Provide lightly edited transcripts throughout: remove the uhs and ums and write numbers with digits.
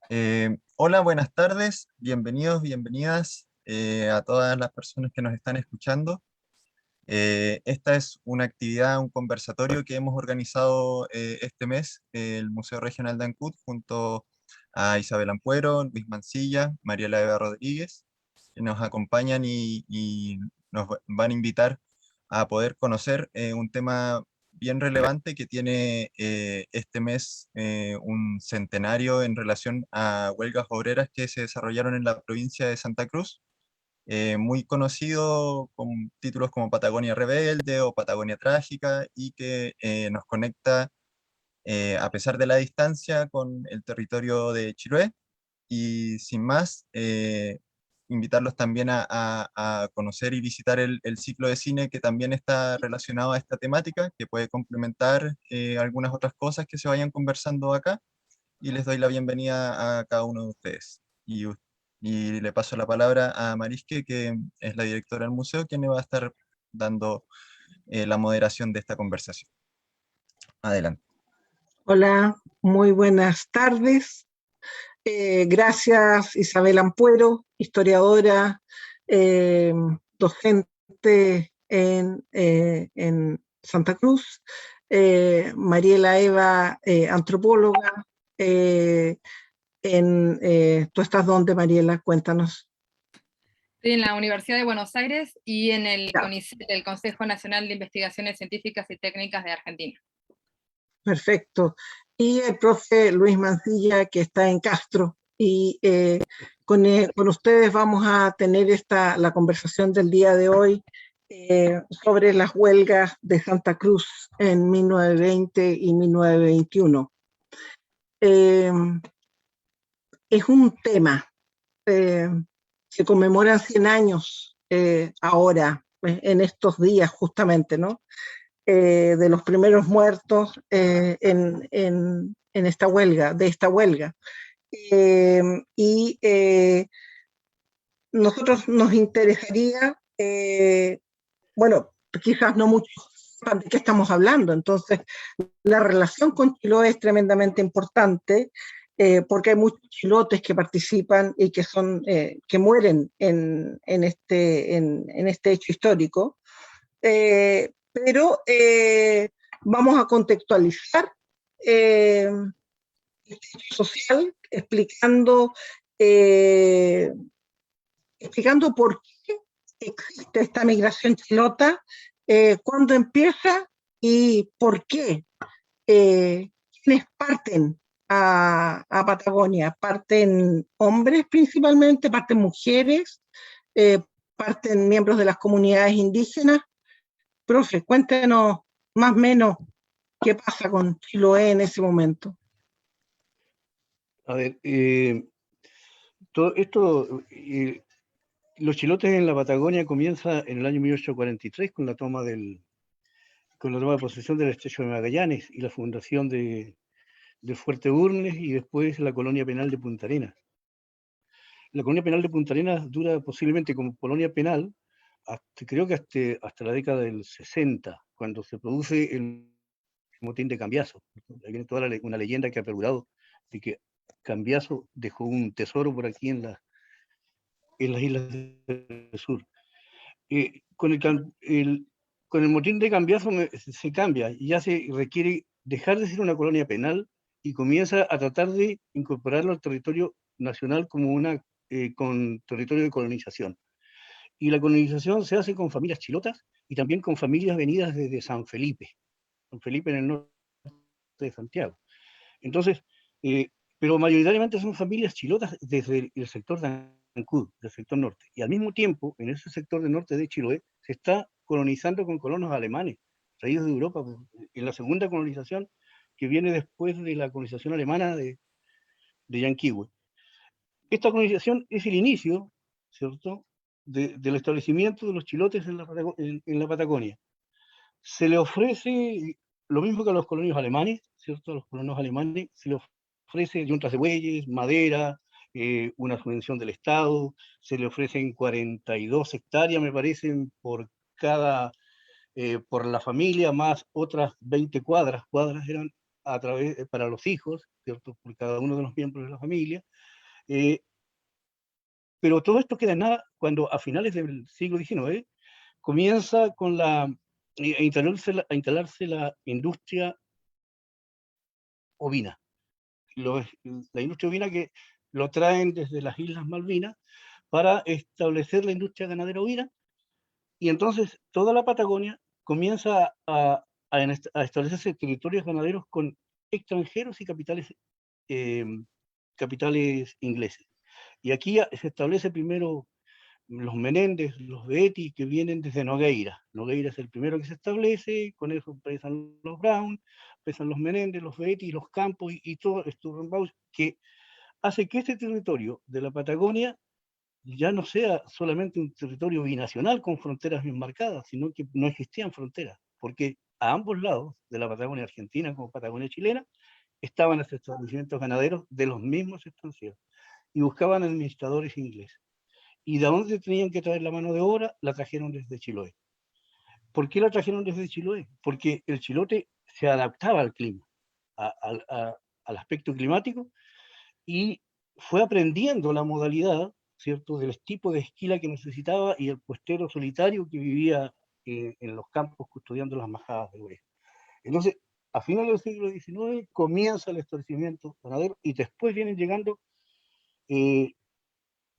Hola, buenas tardes, bienvenidos, bienvenidas a todas las personas que nos están escuchando. Esta es una actividad, un conversatorio que hemos organizado este mes, el Museo Regional de Ancud, junto a Isabel Ampuero, Luis Mancilla, Mariela Eva Rodríguez, que nos acompañan y nos van a invitar a poder conocer un tema bien relevante que tiene este mes un centenario en relación a huelgas obreras que se desarrollaron en la provincia de Santa Cruz, muy conocido con títulos como Patagonia Rebelde o Patagonia Trágica, y que nos conecta, a pesar de la distancia, con el territorio de Chiloé. Y sin más, invitarlos también a conocer y visitar el ciclo de cine que también está relacionado a esta temática, que puede complementar algunas otras cosas que se vayan conversando acá. Y les doy la bienvenida a cada uno de ustedes. Y le paso la palabra a Marisque, que es la directora del museo, quien le va a estar dando la moderación de esta conversación. Adelante. Hola, muy buenas tardes. Gracias Isabel Ampuero, historiadora, eh, docente en Santa Cruz, Mariela Eva, antropóloga. eh, ¿Tú estás dónde, Mariela? Cuéntanos. Estoy en la Universidad de Buenos Aires y en el Ya, CONICET, el Consejo Nacional de Investigaciones Científicas y Técnicas de Argentina. perfecto. Y el profe Luis Mancilla, que está en Castro. Y con ustedes vamos a tener la conversación del día de hoy sobre las huelgas de Santa Cruz en 1920 y 1921. Eh, es un tema eh, que conmemora 100 años ahora, en estos días justamente, ¿no? De los primeros muertos en esta huelga, de esta huelga. Eh, y nosotros nos interesaría, bueno, quizás no muchos sepan de qué estamos hablando, entonces la relación con Chiloé es tremendamente importante, porque hay muchos chilotes que participan y que mueren en este hecho histórico. Pero vamos a contextualizar eh, el hecho social eh, explicando por qué existe esta migración chilota, cuándo empieza y por qué. ¿Quiénes parten a Patagonia? ¿Parten hombres principalmente? ¿Parten mujeres? Eh, ¿Parten miembros de las comunidades indígenas? Profe, cuéntenos más o menos qué pasa con Chiloé en ese momento. A ver, todo esto, los chilotes en la Patagonia comienza en el año 1843 con la toma de posesión del estrecho de Magallanes y la fundación de Fuerte Urnes y después la colonia penal de Punta Arenas. La colonia penal de Punta Arenas dura posiblemente como colonia penal creo que hasta la década del 60, cuando se produce el motín de Cambiaso. Ahí viene toda una leyenda que ha perdurado de que Cambiaso dejó un tesoro por aquí en las islas del sur. Con el motín de Cambiaso se cambia y ya se requiere dejar de ser una colonia penal y comienza a tratar de incorporarlo al territorio nacional como con territorio de colonización. Y la colonización se hace con familias chilotas y también con familias venidas desde San Felipe en el norte de Santiago. Entonces, pero mayoritariamente son familias chilotas desde el sector de Ancud, del sector norte. Y al mismo tiempo, en ese sector del norte de Chiloé, se está colonizando con colonos alemanes, traídos de Europa, en la segunda colonización que viene después de la colonización alemana de Yanquihue. Esta colonización es el inicio, ¿cierto?, del establecimiento de los chilotes en la Patagonia. Se le ofrece lo mismo que a los colonios alemanes, ¿cierto? A los colonos alemanes se le ofrece yuntas de bueyes, madera, una subvención del Estado, se le ofrecen 42 hectáreas, me parecen, por la familia, más otras 20 cuadras eran para los hijos, ¿cierto? Por cada uno de los miembros de la familia, Pero todo esto queda en nada cuando a finales del siglo XIX comienza con a instalarse la industria ovina. La industria ovina que lo traen desde las Islas Malvinas para establecer la industria ganadera ovina, y entonces toda la Patagonia comienza a establecerse territorios ganaderos con extranjeros y capitales ingleses. Y aquí se establece primero los Menéndez, los Beatty, que vienen desde Nogueira. Nogueira es el primero que se establece, con eso empiezan los Brown, empiezan los Menéndez, los Beatty, los Campos y todo Sturzenbach, que hace que este territorio de la Patagonia ya no sea solamente un territorio binacional con fronteras bien marcadas, sino que no existían fronteras, porque a ambos lados de la Patagonia argentina como Patagonia chilena estaban los establecimientos ganaderos de los mismos extranjeros y buscaban administradores ingleses. ¿Y de dónde tenían que traer la mano de obra? La trajeron desde Chiloé. ¿Por qué la trajeron desde Chiloé? Porque el chilote se adaptaba al clima, al aspecto climático, y fue aprendiendo la modalidad, ¿cierto?, del tipo de esquila que necesitaba y el puestero solitario que vivía en los campos custodiando las majadas de ovejas. Entonces, a finales del siglo XIX comienza el establecimiento ganadero y después vienen llegando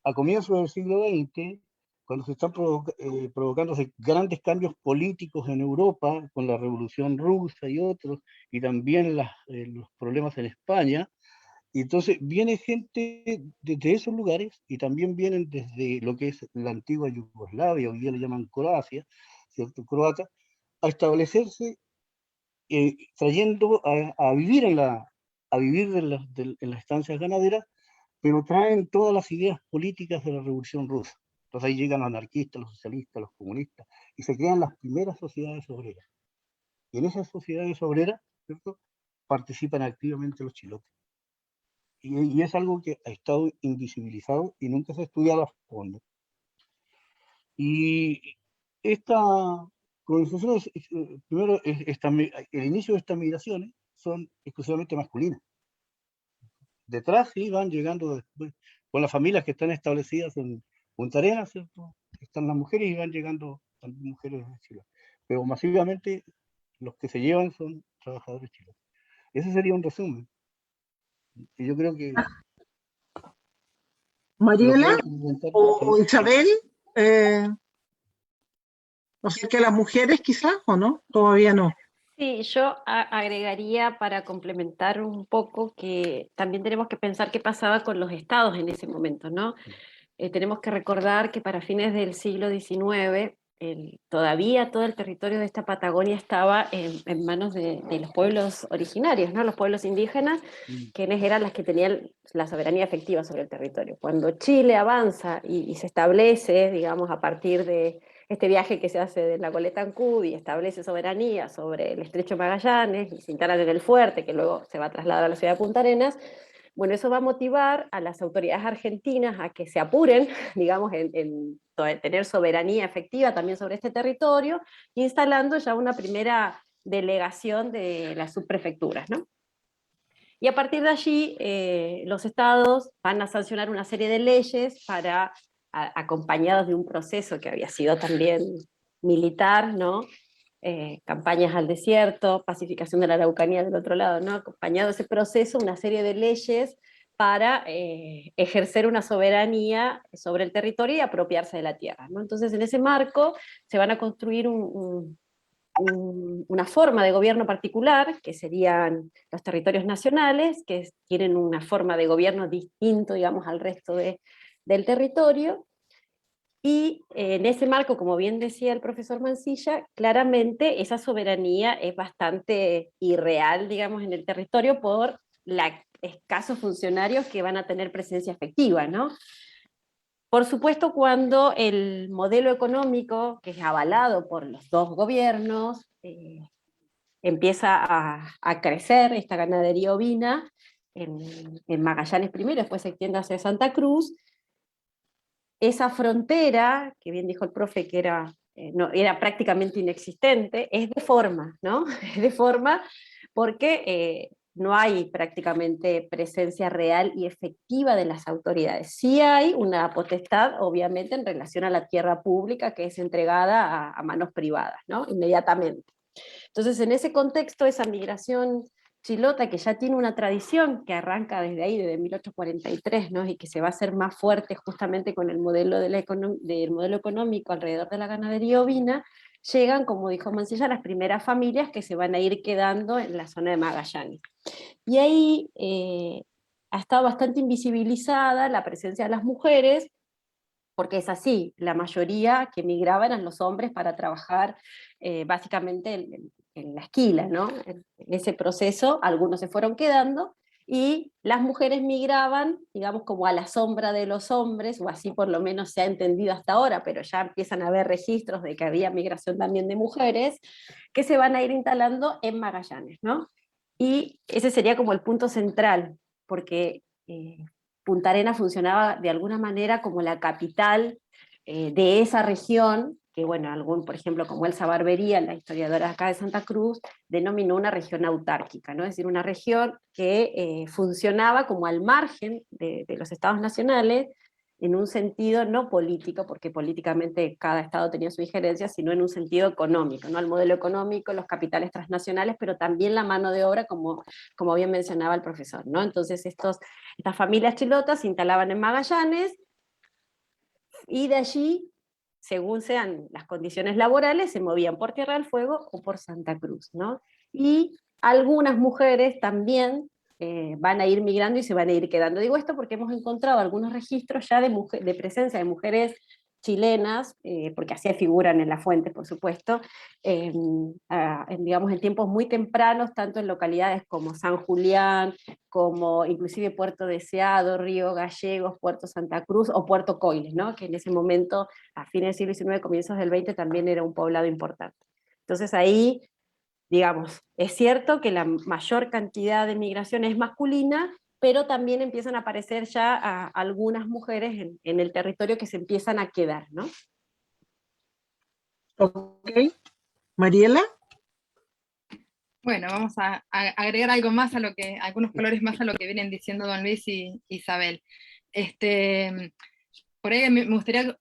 a comienzos del siglo XX, cuando se están provocándose grandes cambios políticos en Europa, con la Revolución Rusa y otros, y también los problemas en España. Y entonces viene gente desde esos lugares y también vienen desde lo que es la antigua Yugoslavia, hoy día le llaman Croacia, ¿cierto? Croata, a establecerse, trayendo a vivir en las estancias ganaderas, pero traen todas las ideas políticas de la Revolución Rusa. Entonces ahí llegan los anarquistas, los socialistas, los comunistas, y se crean las primeras sociedades obreras. Y en esas sociedades obreras, ¿cierto?, participan activamente los chilotes. Y es algo que ha estado invisibilizado y nunca se ha estudiado a fondo. Y esta colonización, primero, el inicio de estas migraciones son exclusivamente masculinas. Detrás sí van llegando después, con las familias que están establecidas en Punta Arenas, ¿cierto? Están las mujeres y van llegando también mujeres de Chile. Pero masivamente los que se llevan son trabajadores chilenos. Ese sería un resumen. Y yo creo que Mariela o Isabel, o sea que las mujeres quizás, ¿o no? Todavía no. Sí, yo agregaría para complementar un poco que también tenemos que pensar qué pasaba con los estados en ese momento, ¿no? Tenemos que recordar que para fines del siglo XIX todavía todo el territorio de esta Patagonia estaba en manos de los pueblos originarios, ¿no? Los pueblos indígenas, quienes eran las que tenían la soberanía efectiva sobre el territorio. Cuando Chile avanza y se establece, digamos, a partir de este viaje que se hace de la Goleta Ancud y establece soberanía sobre el Estrecho Magallanes y se instalan en el fuerte, que luego se va a trasladar a la ciudad de Punta Arenas, bueno, eso va a motivar a las autoridades argentinas a que se apuren, digamos, en tener soberanía efectiva también sobre este territorio, instalando ya una primera delegación de las subprefecturas, ¿no? Y a partir de allí, los estados van a sancionar una serie de leyes acompañados de un proceso que había sido también militar, ¿no? Campañas al desierto, pacificación de la Araucanía del otro lado, ¿no? Acompañado de ese proceso, una serie de leyes para ejercer una soberanía sobre el territorio y apropiarse de la tierra, ¿no? Entonces, en ese marco se van a construir una forma de gobierno particular, que serían los territorios nacionales, que tienen una forma de gobierno distinto, digamos, al resto del territorio. Y en ese marco, como bien decía el profesor Mansilla, claramente esa soberanía es bastante irreal, digamos, en el territorio por los escasos funcionarios que van a tener presencia efectiva, ¿no? Por supuesto, cuando el modelo económico, que es avalado por los dos gobiernos, empieza a crecer esta ganadería ovina en Magallanes primero, después se extiende hacia Santa Cruz, esa frontera, que bien dijo el profe que era prácticamente inexistente, es de forma, ¿no? Es de forma porque no hay prácticamente presencia real y efectiva de las autoridades. Sí hay una potestad, obviamente, en relación a la tierra pública que es entregada a manos privadas, ¿no? Inmediatamente. Entonces, en ese contexto, esa migración chilota, que ya tiene una tradición que arranca desde ahí, desde 1843, ¿no? Y que se va a hacer más fuerte justamente con el modelo, del modelo económico alrededor de la ganadería ovina, llegan, como dijo Mancilla, las primeras familias que se van a ir quedando en la zona de Magallanes. Y ahí ha estado bastante invisibilizada la presencia de las mujeres, porque es así, la mayoría que migraban eran los hombres para trabajar básicamente en la esquila, ¿no? En ese proceso algunos se fueron quedando, y las mujeres migraban, digamos, como a la sombra de los hombres, o así por lo menos se ha entendido hasta ahora, pero ya empiezan a haber registros de que había migración también de mujeres, que se van a ir instalando en Magallanes, ¿no? Y ese sería como el punto central, porque Punta Arenas funcionaba de alguna manera como la capital de esa región, que bueno, por ejemplo, como Elsa Barbería, la historiadora acá de Santa Cruz, denominó una región autárquica, ¿no? Es decir, una región que funcionaba como al margen de los estados nacionales, en un sentido no político, porque políticamente cada estado tenía su injerencia, sino en un sentido económico, ¿no? El modelo económico, los capitales transnacionales, pero también la mano de obra, como bien mencionaba el profesor, ¿no? Entonces estas familias chilotas se instalaban en Magallanes, y de allí, según sean las condiciones laborales, se movían por Tierra del Fuego o por Santa Cruz, ¿no? Y algunas mujeres también van a ir migrando y se van a ir quedando. Digo esto porque hemos encontrado algunos registros ya de presencia de mujeres chilenas, porque así figuran en la fuente, por supuesto, digamos en tiempos muy tempranos, tanto en localidades como San Julián, como inclusive Puerto Deseado, Río Gallegos, Puerto Santa Cruz o Puerto Coiles, ¿no? Que en ese momento, a fines del siglo XIX, comienzos del XX, también era un poblado importante. Entonces ahí, digamos, es cierto que la mayor cantidad de migración es masculina, pero también empiezan a aparecer ya algunas mujeres en el territorio que se empiezan a quedar, ¿no? Ok. Mariela. Bueno, vamos a agregar algo más algunos colores más a lo que vienen diciendo don Luis y Isabel. Por ahí me gustaría,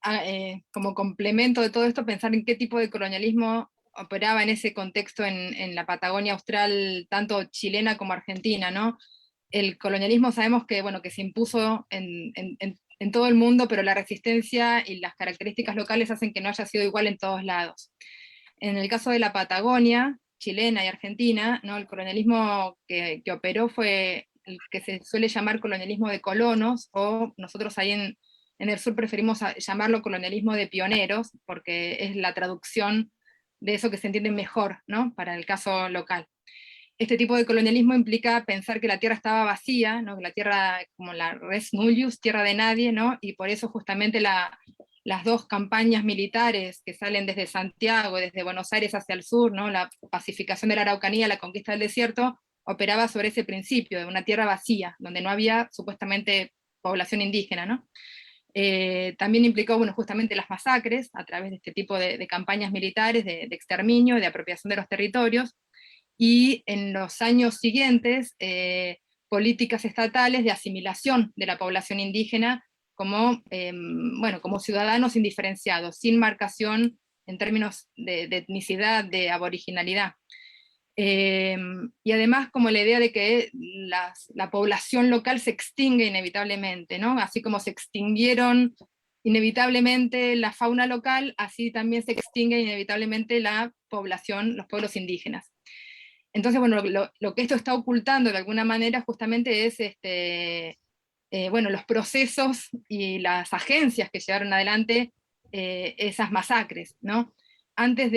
como complemento de todo esto, pensar en qué tipo de colonialismo operaba en ese contexto en la Patagonia Austral, tanto chilena como argentina, ¿no? El colonialismo sabemos que, bueno, que se impuso en todo el mundo, pero la resistencia y las características locales hacen que no haya sido igual en todos lados. En el caso de la Patagonia, chilena y argentina, ¿no? El colonialismo que operó fue el que se suele llamar colonialismo de colonos, o nosotros ahí en el sur preferimos llamarlo colonialismo de pioneros, porque es la traducción de eso que se entiende mejor, ¿no? Para el caso local. Este tipo de colonialismo implica pensar que la tierra estaba vacía, ¿no? Que la tierra, como la res nullius, tierra de nadie, ¿no? Y por eso justamente las dos campañas militares que salen desde Santiago, desde Buenos Aires hacia el sur, ¿no? La pacificación de la Araucanía, la conquista del desierto, operaba sobre ese principio de una tierra vacía, donde no había supuestamente población indígena, ¿no? También implicó, bueno, justamente las masacres a través de este tipo de campañas militares de exterminio, de apropiación de los territorios, y en los años siguientes, políticas estatales de asimilación de la población indígena como, bueno, como ciudadanos indiferenciados, sin marcación en términos de etnicidad, de aboriginalidad. Y además como la idea de que la población local se extingue inevitablemente, ¿no? Así como se extinguieron inevitablemente la fauna local, así también se extingue inevitablemente la población, los pueblos indígenas. Entonces, bueno, lo que esto está ocultando de alguna manera justamente es bueno, los procesos y las agencias que llevaron adelante esas masacres, ¿no? Antes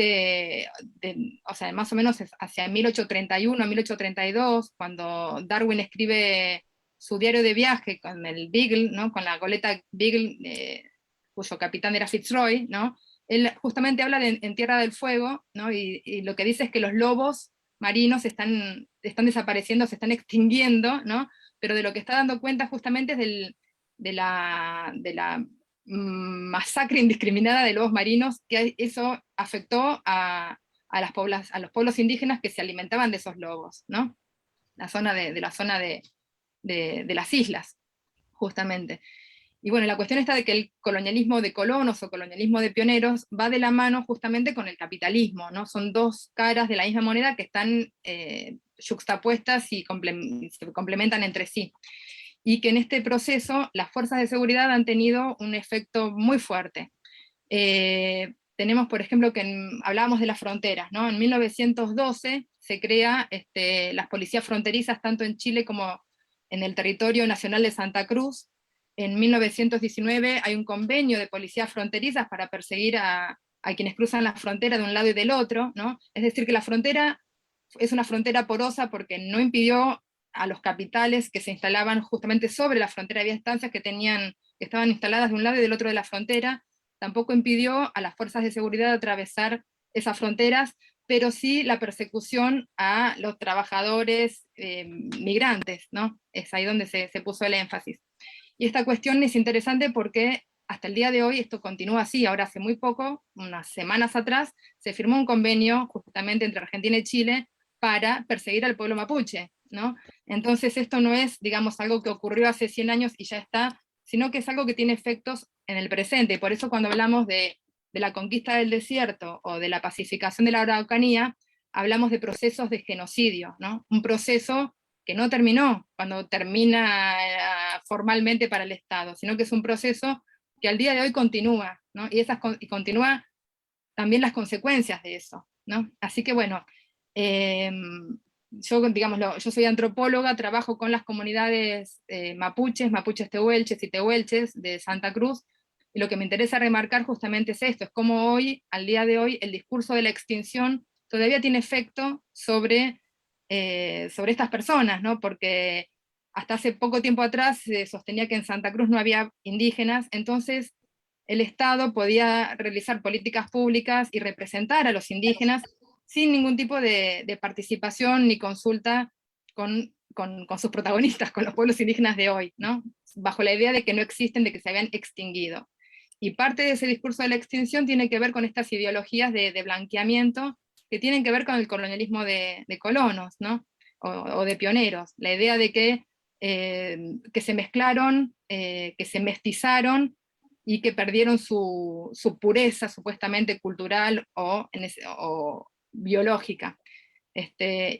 o sea, más o menos hacia 1831, 1832, cuando Darwin escribe su diario de viaje con el Beagle, ¿no? Con la goleta Beagle, cuyo capitán era Fitzroy, ¿no? Él justamente habla en Tierra del Fuego, ¿no? Y lo que dice es que los lobos marinos están desapareciendo, se están extinguiendo, ¿no? Pero de lo que está dando cuenta justamente es de la masacre indiscriminada de lobos marinos, que eso afectó a los pueblos indígenas que se alimentaban de esos lobos, ¿no? de las islas, justamente. Y bueno, la cuestión está de que el colonialismo de colonos o colonialismo de pioneros va de la mano justamente con el capitalismo, ¿no? Son dos caras de la misma moneda que están yuxtapuestas y se complementan entre sí. Y que en este proceso las fuerzas de seguridad han tenido un efecto muy fuerte. Tenemos, por ejemplo, hablábamos de las fronteras, ¿no? En 1912 se crea las policías fronterizas tanto en Chile como en el territorio nacional de Santa Cruz. En 1919 hay un convenio de policías fronterizas para perseguir a quienes cruzan la frontera de un lado y del otro, ¿no? Es decir, que la frontera es una frontera porosa porque no impidió a los capitales que se instalaban justamente sobre la frontera, había estancias que estaban instaladas de un lado y del otro de la frontera, tampoco impidió a las fuerzas de seguridad atravesar esas fronteras, pero sí la persecución a los trabajadores migrantes, ¿no? Es ahí donde se puso el énfasis. Y esta cuestión es interesante porque hasta el día de hoy esto continúa así. Ahora hace muy poco, unas semanas atrás, se firmó un convenio justamente entre Argentina y Chile para perseguir al pueblo mapuche, ¿no? Entonces esto no es, digamos, algo que ocurrió hace 100 años y ya está, sino que es algo que tiene efectos en el presente. Y por eso cuando hablamos de la conquista del desierto o de la pacificación de la Araucanía, hablamos de procesos de genocidio, ¿no? Un proceso que no terminó cuando termina formalmente para el Estado, sino que es un proceso que al día de hoy continúa, ¿no? Y continúa también las consecuencias de eso, ¿no? Así que bueno, yo soy antropóloga, trabajo con las comunidades mapuches tehuelches y tehuelches de Santa Cruz, y lo que me interesa remarcar justamente es esto, es cómo hoy, al día de hoy, el discurso de la extinción todavía tiene efecto sobre estas personas, ¿no? Porque hasta hace poco tiempo atrás se sostenía que en Santa Cruz no había indígenas, entonces el Estado podía realizar políticas públicas y representar a los indígenas sin ningún tipo de participación ni consulta con sus protagonistas, con los pueblos indígenas de hoy, ¿no? Bajo la idea de que no existen, de que se habían extinguido. Y parte de ese discurso de la extinción tiene que ver con estas ideologías de blanqueamiento que tienen que ver con el colonialismo de colonos, ¿no? O de pioneros. La idea de que se mezclaron, que se mestizaron y que perdieron su pureza supuestamente cultural o biológica.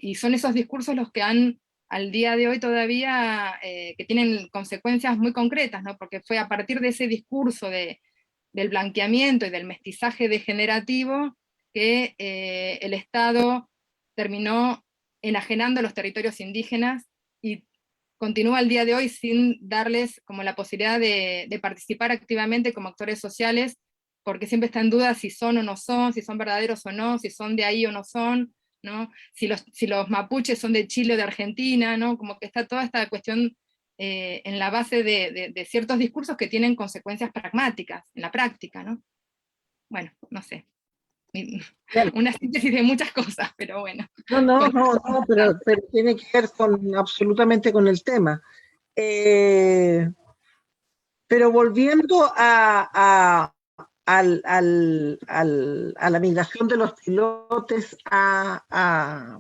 Y son esos discursos los que han, al día de hoy todavía, que tienen consecuencias muy concretas, ¿no? Porque fue a partir de ese discurso del blanqueamiento y del mestizaje degenerativo que el Estado terminó enajenando los territorios indígenas y continúa al día de hoy sin darles como la posibilidad de participar activamente como actores sociales, porque siempre está en duda si son o no son, si son verdaderos o no, si son de ahí o no son, ¿no? Si los mapuches son de Chile o de Argentina, ¿no? Como que está toda esta cuestión en la base de ciertos discursos que tienen consecuencias pragmáticas en la práctica, ¿no? Bueno, no sé. Una síntesis de muchas cosas, pero bueno. No, pero tiene que ver absolutamente con el tema. Pero volviendo a la migración de los chilotes a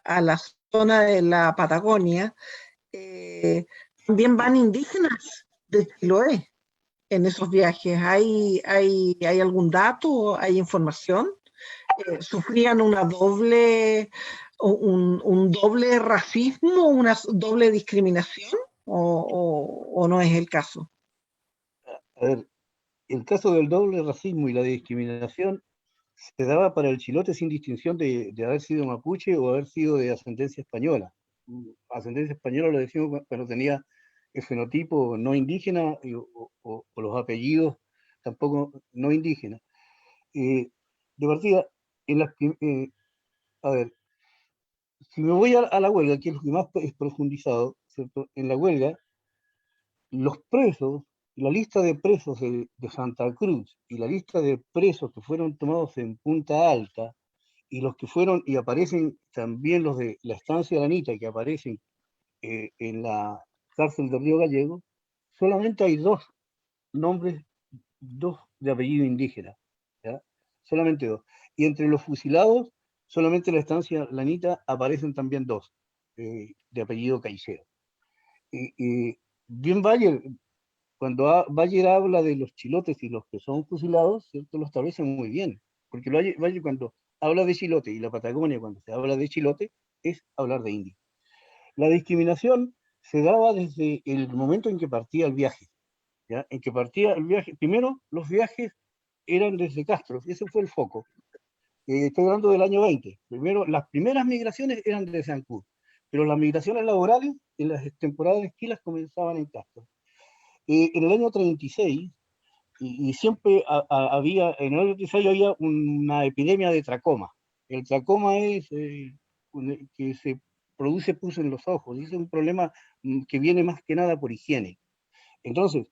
la zona de la Patagonia, también van indígenas de Chiloé en esos viajes. ¿Hay algún dato? ¿Hay información? ¿Sufrían un doble racismo, una doble discriminación? ¿O no es el caso? A ver, el caso del doble racismo y la discriminación se daba para el chilote sin distinción de haber sido mapuche o haber sido de ascendencia española. Ascendencia española lo decimos cuando tenía el fenotipo no indígena o los apellidos tampoco no indígenas. De partida, a ver, si me voy a la huelga, que es lo que más es profundizado, ¿cierto? En la huelga, los presos, la lista de presos de Santa Cruz y la lista de presos que fueron tomados en Punta Alta, y los que fueron, y aparecen también los de la estancia de Anita, que aparecen en la cárcel de Río Gallego, solamente hay dos nombres, dos de apellido indígena, ¿ya? Solamente dos. Y entre los fusilados, solamente en la estancia Lanita aparecen también dos. de apellido Caicedo. Bien Bayer, cuando Bayer habla de los chilotes y los que son fusilados, ¿cierto? Lo establece muy bien, porque Bayer cuando habla de chilote y la Patagonia cuando se habla de chilote es hablar de indio. La discriminación se daba desde el momento en que partía el viaje, ¿ya? En que partía el viaje, primero los viajes eran desde Castro, ese fue el foco. Estoy hablando del año 20. Primero, las primeras migraciones eran de Ancud, pero las migraciones laborales en las temporadas de esquilas comenzaban en Castro. En el año 36, y siempre había, en el año 36 había una epidemia de tracoma. El tracoma es que se produce pus en los ojos, y es un problema que viene más que nada por higiene. Entonces,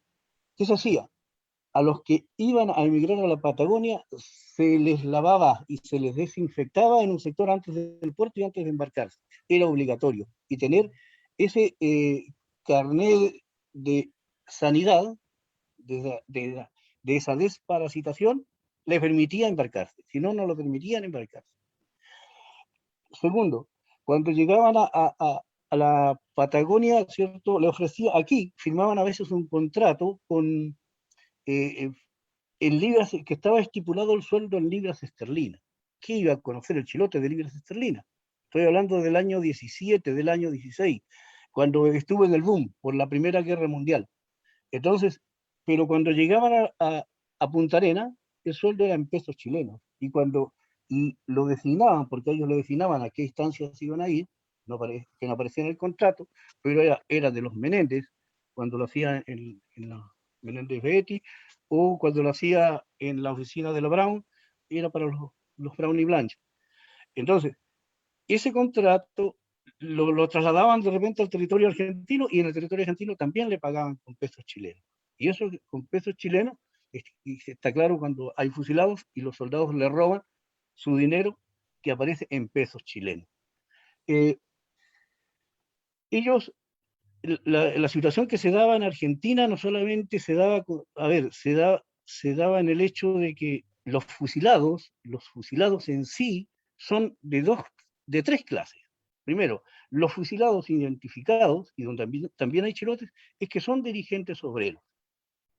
¿qué se hacía? A los que iban a emigrar a la Patagonia se les lavaba y se les desinfectaba en un sector antes del puerto y antes de embarcarse. Era obligatorio. Y tener ese carnet de sanidad, de esa desparasitación, le permitía embarcarse. Si no, no lo permitían embarcarse. Segundo, cuando llegaban a la Patagonia, ¿cierto? Le ofrecía, aquí firmaban a veces un contrato con en libras, que estaba estipulado el sueldo en libras esterlinas. ¿Qué iba a conocer el chilote de libras esterlinas? Estoy hablando del año 17, del año 16, cuando estuvo en el boom por la Primera Guerra Mundial. Entonces, pero cuando llegaban a Punta Arenas, el sueldo era en pesos chilenos. Y lo designaban, porque ellos lo designaban a qué instancias iban a ir, que no aparecía en el contrato, pero era de los Menéndez, cuando lo hacían en la Menéndez Betty, o cuando lo hacía en la oficina de la Brown, era para los Brown y Blanche. Entonces, ese contrato lo trasladaban de repente al territorio argentino, y en el territorio argentino también le pagaban con pesos chilenos. Y eso con pesos chilenos, y está claro cuando hay fusilados y los soldados le roban su dinero, que aparece en pesos chilenos. Ellos, la situación que se daba en Argentina no solamente se daba, se daba en el hecho de que los fusilados en sí son de tres clases. Primero, los fusilados identificados, y donde también hay chilotes, es que son dirigentes obreros.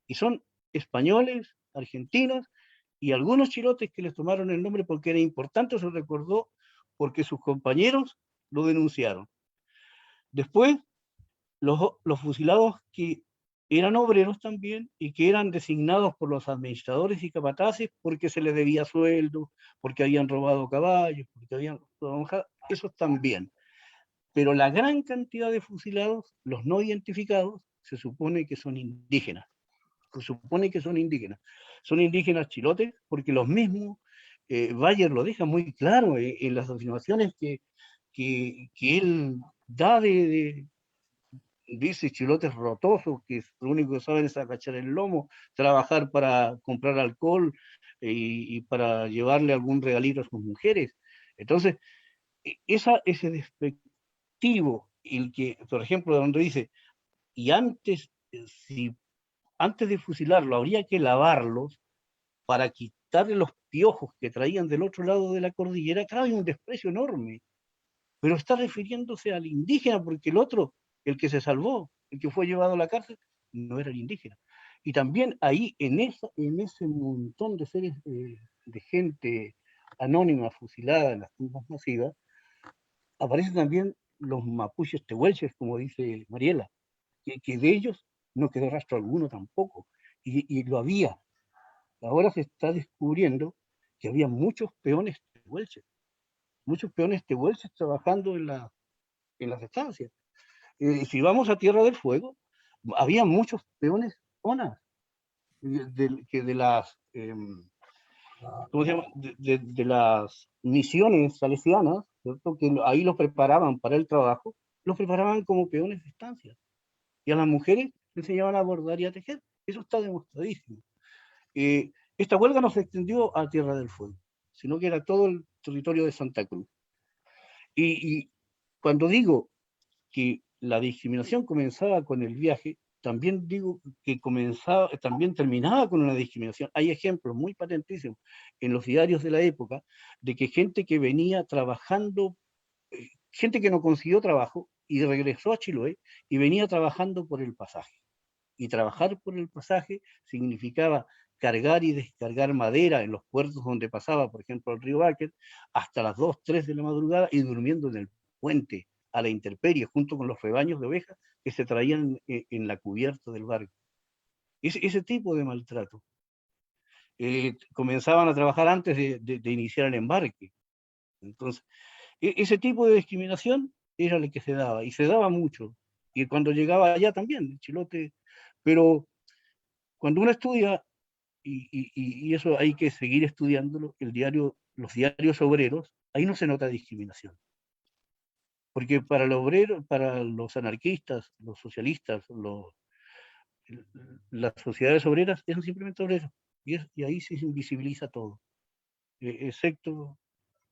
Y son españoles, argentinos, y algunos chilotes que les tomaron el nombre porque era importante, se recordó, porque sus compañeros lo denunciaron. Después, los fusilados que eran obreros también y que eran designados por los administradores y capataces porque se les debía sueldo, porque habían robado caballos, porque habían robado, esos también. Pero la gran cantidad de fusilados, los no identificados, se supone que son indígenas. Se supone que son indígenas. Son indígenas chilotes porque los mismos, Bayer lo deja muy claro en las afirmaciones que él da dice chilotes rotosos, que lo único que saben es agachar el lomo, trabajar para comprar alcohol y para llevarle algún regalito a sus mujeres. Entonces, ese despectivo, el que, por ejemplo, donde dice, y antes de fusilarlo habría que lavarlos para quitarle los piojos que traían del otro lado de la cordillera, claro, hay un desprecio enorme, pero está refiriéndose al indígena, porque el otro, el que se salvó, el que fue llevado a la cárcel, no era el indígena. Y también ahí, en ese montón de seres, de gente anónima fusilada en las tumbas masivas, aparecen también los mapuches tehuelches, como dice Mariela, que de ellos no quedó rastro alguno tampoco, y lo había. Ahora se está descubriendo que había muchos peones tehuelches trabajando en las estancias. Si vamos a Tierra del Fuego, había muchos peones onas, de las, ¿cómo se llama? De las misiones salesianas, ¿cierto? Que ahí los preparaban para el trabajo, los preparaban como peones de estancia. Y a las mujeres les enseñaban a bordar y a tejer. Eso está demostradísimo. Esta huelga no se extendió a Tierra del Fuego, sino que era todo el territorio de Santa Cruz. Y cuando digo que la discriminación comenzaba con el viaje, también digo que también terminaba con una discriminación. Hay ejemplos muy patentísimos en los diarios de la época de que gente que venía trabajando gente que no consiguió trabajo y regresó a Chiloé y venía trabajando por el pasaje. Y trabajar por el pasaje significaba cargar y descargar madera en los puertos donde pasaba, por ejemplo, el río Báquer, hasta las 2, 3 de la madrugada y durmiendo en el puente a la intemperie, junto con los rebaños de ovejas que se traían en la cubierta del barco. Ese tipo de maltrato. Comenzaban a trabajar antes de iniciar el embarque. Entonces, ese tipo de discriminación era el que se daba, y se daba mucho. Y cuando llegaba allá también, el chilote. Pero cuando uno estudia, y eso hay que seguir estudiándolo, los diarios obreros, ahí no se nota discriminación. Porque para los obreros, para los anarquistas, los socialistas, las sociedades obreras, eran simplemente obreros. Y ahí se invisibiliza todo, excepto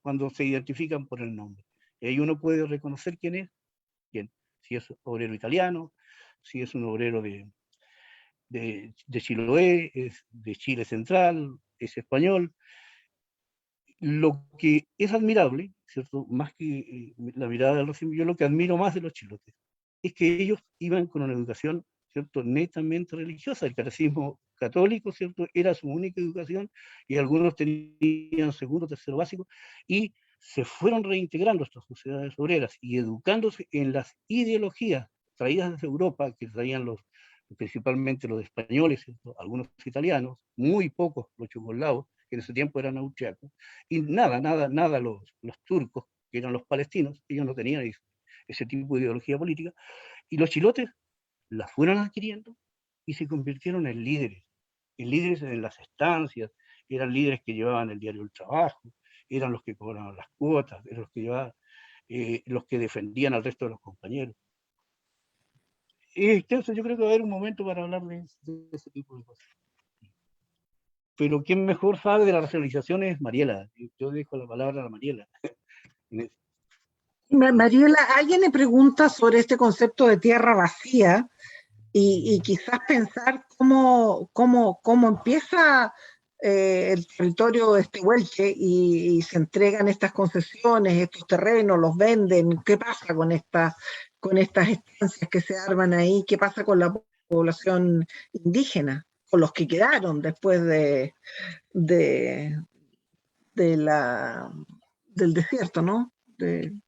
cuando se identifican por el nombre. Y ahí uno puede reconocer quién es, si es obrero italiano, si es un obrero de Chiloé, es de Chile Central, es español. Lo que es admirable, ¿cierto? Más que la mirada del régimen, yo lo que admiro más de los chilotes es que ellos iban con una educación, ¿cierto?, netamente religiosa. El catecismo católico, ¿cierto?, era su única educación, y algunos tenían segundo, tercero básico, y se fueron reintegrando estas sociedades obreras y educándose en las ideologías traídas desde Europa, que traían principalmente los españoles, ¿cierto?, algunos italianos, muy pocos los yugoslavos, que en ese tiempo eran austriacos, y nada los turcos, que eran los palestinos, ellos no tenían ese tipo de ideología política, y los chilotes la fueron adquiriendo y se convirtieron en líderes en las estancias, eran líderes que llevaban el diario El Trabajo, eran los que cobraban las cuotas, eran los que llevaban, los que defendían al resto de los compañeros. Entonces yo creo que va a haber un momento para hablar de ese tipo de cosas. Pero quien mejor sabe de la racionalización es Mariela. Yo dejo la palabra a la Mariela. Mariela, alguien me pregunta sobre este concepto de tierra vacía y quizás pensar cómo empieza el territorio de Tehuelche y se entregan estas concesiones, estos terrenos, los venden. ¿Qué pasa con estas estancias que se arman ahí? ¿Qué pasa con la población indígena, con los que quedaron después del desierto, ¿no?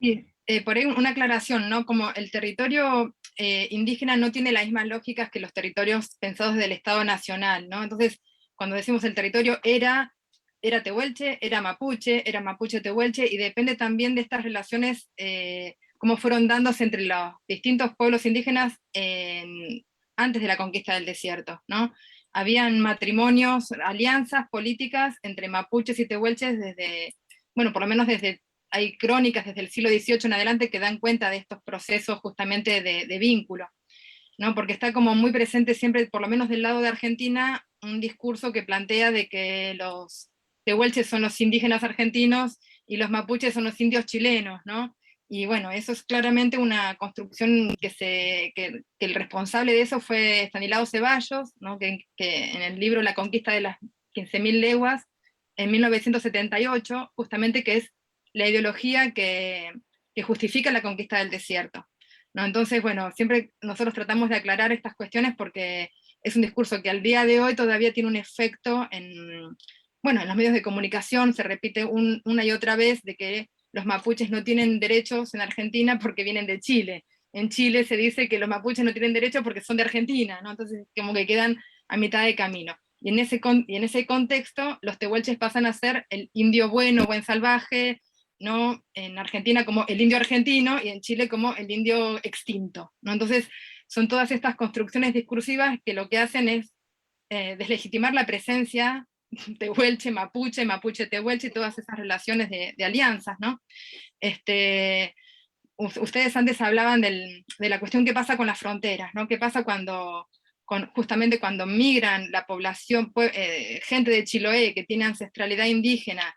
Sí, por ahí una aclaración, ¿no? Como el territorio indígena no tiene las mismas lógicas que los territorios pensados del Estado Nacional, ¿no? Entonces, cuando decimos el territorio era Tehuelche, era Mapuche Tehuelche, y depende también de estas relaciones, cómo fueron dándose entre los distintos pueblos indígenas antes de la conquista del desierto, ¿no? Habían matrimonios, alianzas políticas entre mapuches y tehuelches desde, bueno, por lo menos hay crónicas desde el siglo XVIII en adelante que dan cuenta de estos procesos justamente de vínculo, ¿no? Porque está como muy presente siempre, por lo menos del lado de Argentina, un discurso que plantea de que los tehuelches son los indígenas argentinos y los mapuches son los indios chilenos, ¿no? Y bueno, eso es claramente una construcción que el responsable de eso fue Estanislao Ceballos, ¿no? que en el libro La conquista de las 15.000 leguas, en 1978, justamente, que es la ideología que justifica la conquista del desierto, ¿no? Entonces, bueno, siempre nosotros tratamos de aclarar estas cuestiones porque es un discurso que al día de hoy todavía tiene un efecto en los medios de comunicación, se repite una y otra vez de que los mapuches no tienen derechos en Argentina porque vienen de Chile. En Chile se dice que los mapuches no tienen derechos porque son de Argentina, ¿no? Entonces como que quedan a mitad de camino. Y en ese contexto, los tehuelches pasan a ser el indio bueno, buen salvaje, ¿no? En Argentina como el indio argentino y en Chile como el indio extinto, ¿no? Entonces son todas estas construcciones discursivas que lo que hacen es deslegitimar la presencia tehuelche, mapuche, tehuelche, y todas esas relaciones de alianzas, ¿no? Ustedes antes hablaban de la cuestión que pasa con las fronteras, ¿no? ¿Qué pasa justamente cuando migran la población, gente de Chiloé que tiene ancestralidad indígena,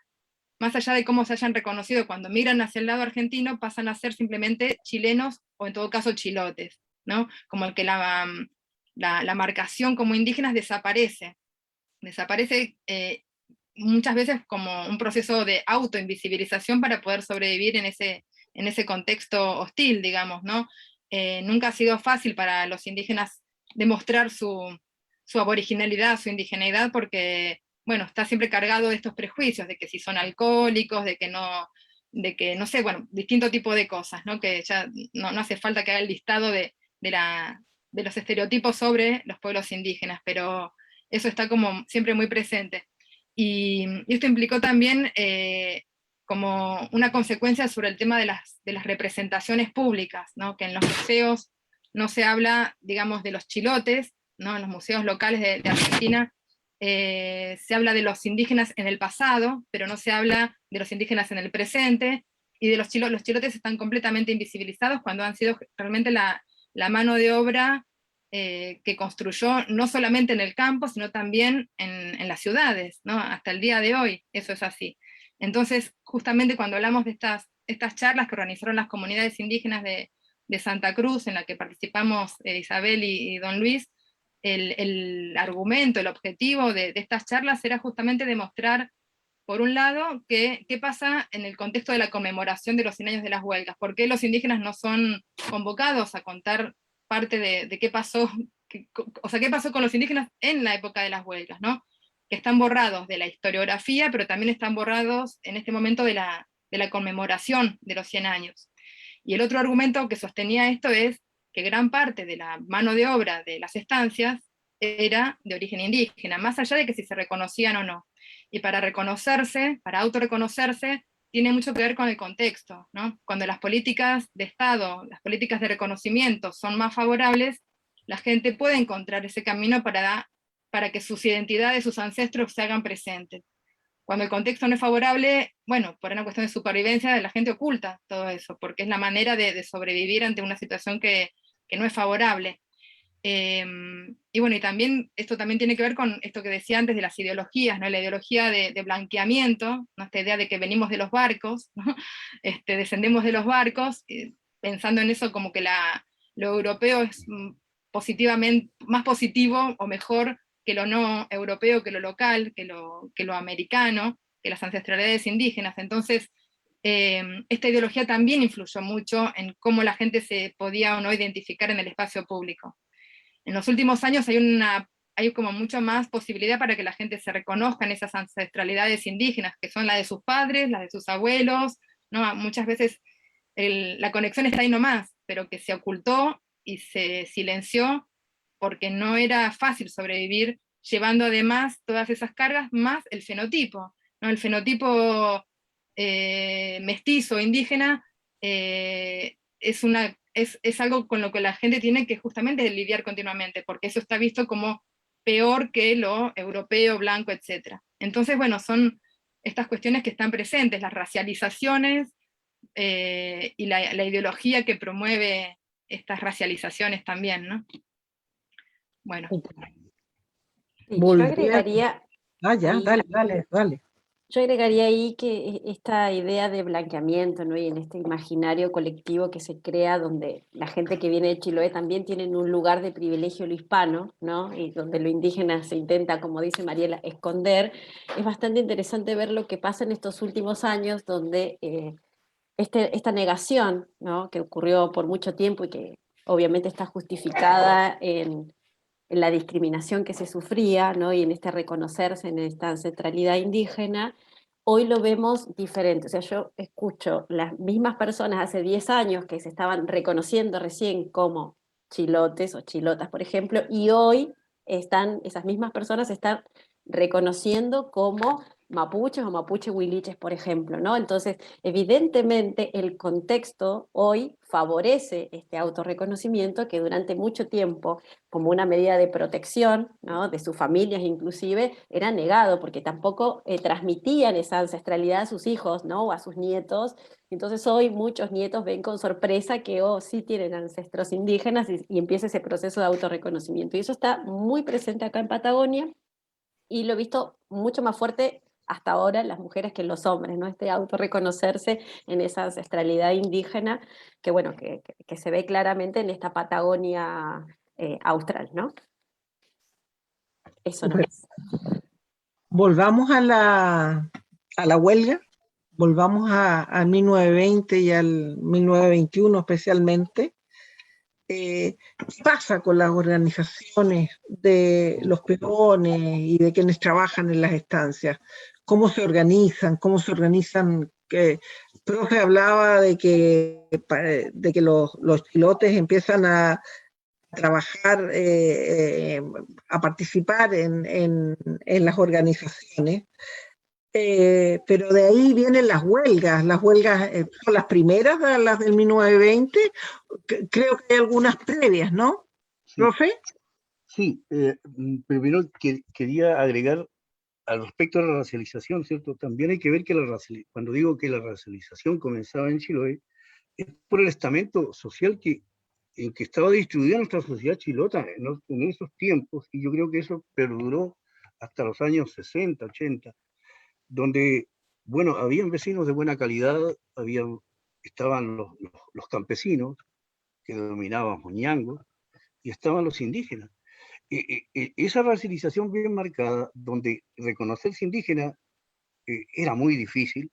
más allá de cómo se hayan reconocido, cuando migran hacia el lado argentino, pasan a ser simplemente chilenos, o en todo caso chilotes, ¿no? Como el que la marcación como indígenas desaparece muchas veces como un proceso de autoinvisibilización para poder sobrevivir en en ese contexto hostil, digamos, ¿no? Nunca ha sido fácil para los indígenas demostrar su aboriginalidad, su indigeneidad, porque, bueno, está siempre cargado de estos prejuicios, de que si son alcohólicos, de que no sé, bueno, distinto tipo de cosas, ¿no? Que ya no hace falta que haga el listado de los estereotipos sobre los pueblos indígenas, pero eso está como siempre muy presente. Y esto implicó también como una consecuencia sobre el tema de las representaciones públicas, ¿no? Que en los museos no se habla, digamos, de los chilotes, ¿no? En los museos locales de Argentina se habla de los indígenas en el pasado, pero no se habla de los indígenas en el presente, y de los chilotes están completamente invisibilizados cuando han sido realmente la mano de obra que construyó no solamente en el campo, sino también en las ciudades, ¿no? Hasta el día de hoy eso es así. Entonces, justamente cuando hablamos de estas charlas que organizaron las comunidades indígenas de Santa Cruz, en la que participamos Isabel y don Luis, el argumento, el objetivo de estas charlas era justamente demostrar, por un lado, qué pasa en el contexto de la conmemoración de los 100 años de las huelgas, por qué los indígenas no son convocados a contar parte de qué pasó, o sea, qué pasó con los indígenas en la época de las huelgas, ¿no? Que están borrados de la historiografía, pero también están borrados en este momento de la conmemoración de los 100 años. Y el otro argumento que sostenía esto es que gran parte de la mano de obra de las estancias era de origen indígena, más allá de que si se reconocían o no. Y para reconocerse, para autorreconocerse, tiene mucho que ver con el contexto, ¿no? Cuando las políticas de Estado, las políticas de reconocimiento son más favorables, la gente puede encontrar ese camino para que sus identidades, sus ancestros se hagan presentes. Cuando el contexto no es favorable, bueno, por una cuestión de supervivencia, la gente oculta todo eso, porque es la manera de sobrevivir ante una situación que no es favorable. Y bueno, y también, esto también tiene que ver con esto que decía antes de las ideologías, ¿no? La ideología de blanqueamiento, ¿no? Esta idea de que venimos de los barcos, ¿no? Descendemos de los barcos, pensando en eso como que lo europeo es positivamente, más positivo o mejor que lo no europeo, que lo local, que lo americano, que las ancestralidades indígenas. Entonces, esta ideología también influyó mucho en cómo la gente se podía o no identificar en el espacio público. En los últimos años hay como mucha más posibilidad para que la gente se reconozca en esas ancestralidades indígenas, que son las de sus padres, las de sus abuelos, ¿no? Muchas veces la conexión está ahí nomás, pero que se ocultó y se silenció porque no era fácil sobrevivir llevando además todas esas cargas más el fenotipo, ¿no? El fenotipo mestizo, indígena, es algo con lo que la gente tiene que justamente lidiar continuamente, porque eso está visto como peor que lo europeo, blanco, etc. Entonces, bueno, son estas cuestiones que están presentes, las racializaciones y la ideología que promueve estas racializaciones también, ¿no? Bueno. Sí, yo Ya, agregaría dale. Yo agregaría ahí que esta idea de blanqueamiento, ¿no? Y en este imaginario colectivo que se crea, donde la gente que viene de Chiloé también tiene un lugar de privilegio lo hispano, ¿no? Y donde lo indígena se intenta, como dice Mariela, esconder, es bastante interesante ver lo que pasa en estos últimos años, donde esta negación, ¿no? Que ocurrió por mucho tiempo y que obviamente está justificada en la discriminación que se sufría, ¿no? Y en este reconocerse en esta ancestralidad indígena, hoy lo vemos diferente. O sea, yo escucho las mismas personas hace 10 años que se estaban reconociendo recién como chilotes o chilotas, por ejemplo, y hoy esas mismas personas se están reconociendo como mapuches o mapuche huiliches, por ejemplo, ¿no? Entonces, evidentemente, el contexto hoy favorece este autorreconocimiento que durante mucho tiempo, como una medida de protección, ¿no? De sus familias inclusive, era negado, porque tampoco transmitían esa ancestralidad a sus hijos, ¿no? O a sus nietos. Entonces hoy muchos nietos ven con sorpresa que sí tienen ancestros indígenas y empieza ese proceso de autorreconocimiento. Y eso está muy presente acá en Patagonia y lo he visto mucho más fuerte hasta ahora en las mujeres que en los hombres, ¿no? Este autorreconocerse en esa ancestralidad indígena que, bueno, que se ve claramente en esta Patagonia austral, ¿no? Eso no es. Volvamos a la huelga. volvamos al 1920 y al 1921 especialmente. ¿Qué pasa con las organizaciones de los peones y de quienes trabajan en las estancias? ¿Cómo se organizan? ¿Cómo se organizan? El profe hablaba de que los pilotes empiezan a trabajar, a participar en las organizaciones. Pero de ahí vienen las huelgas son las primeras, las del 1920, creo que hay algunas previas, ¿no, Sí, profe? sí, primero quería agregar al respecto de la racialización, ¿cierto? También hay que ver que cuando digo que la racialización comenzaba en Chiloé, es por el estamento social en que estaba distribuida nuestra sociedad chilota en esos tiempos, y yo creo que eso perduró hasta los años 60, 80, donde, bueno, habían vecinos de buena calidad, estaban los campesinos, que dominaban Moñango, y estaban los indígenas. Esa racialización bien marcada, donde reconocerse indígena era muy difícil.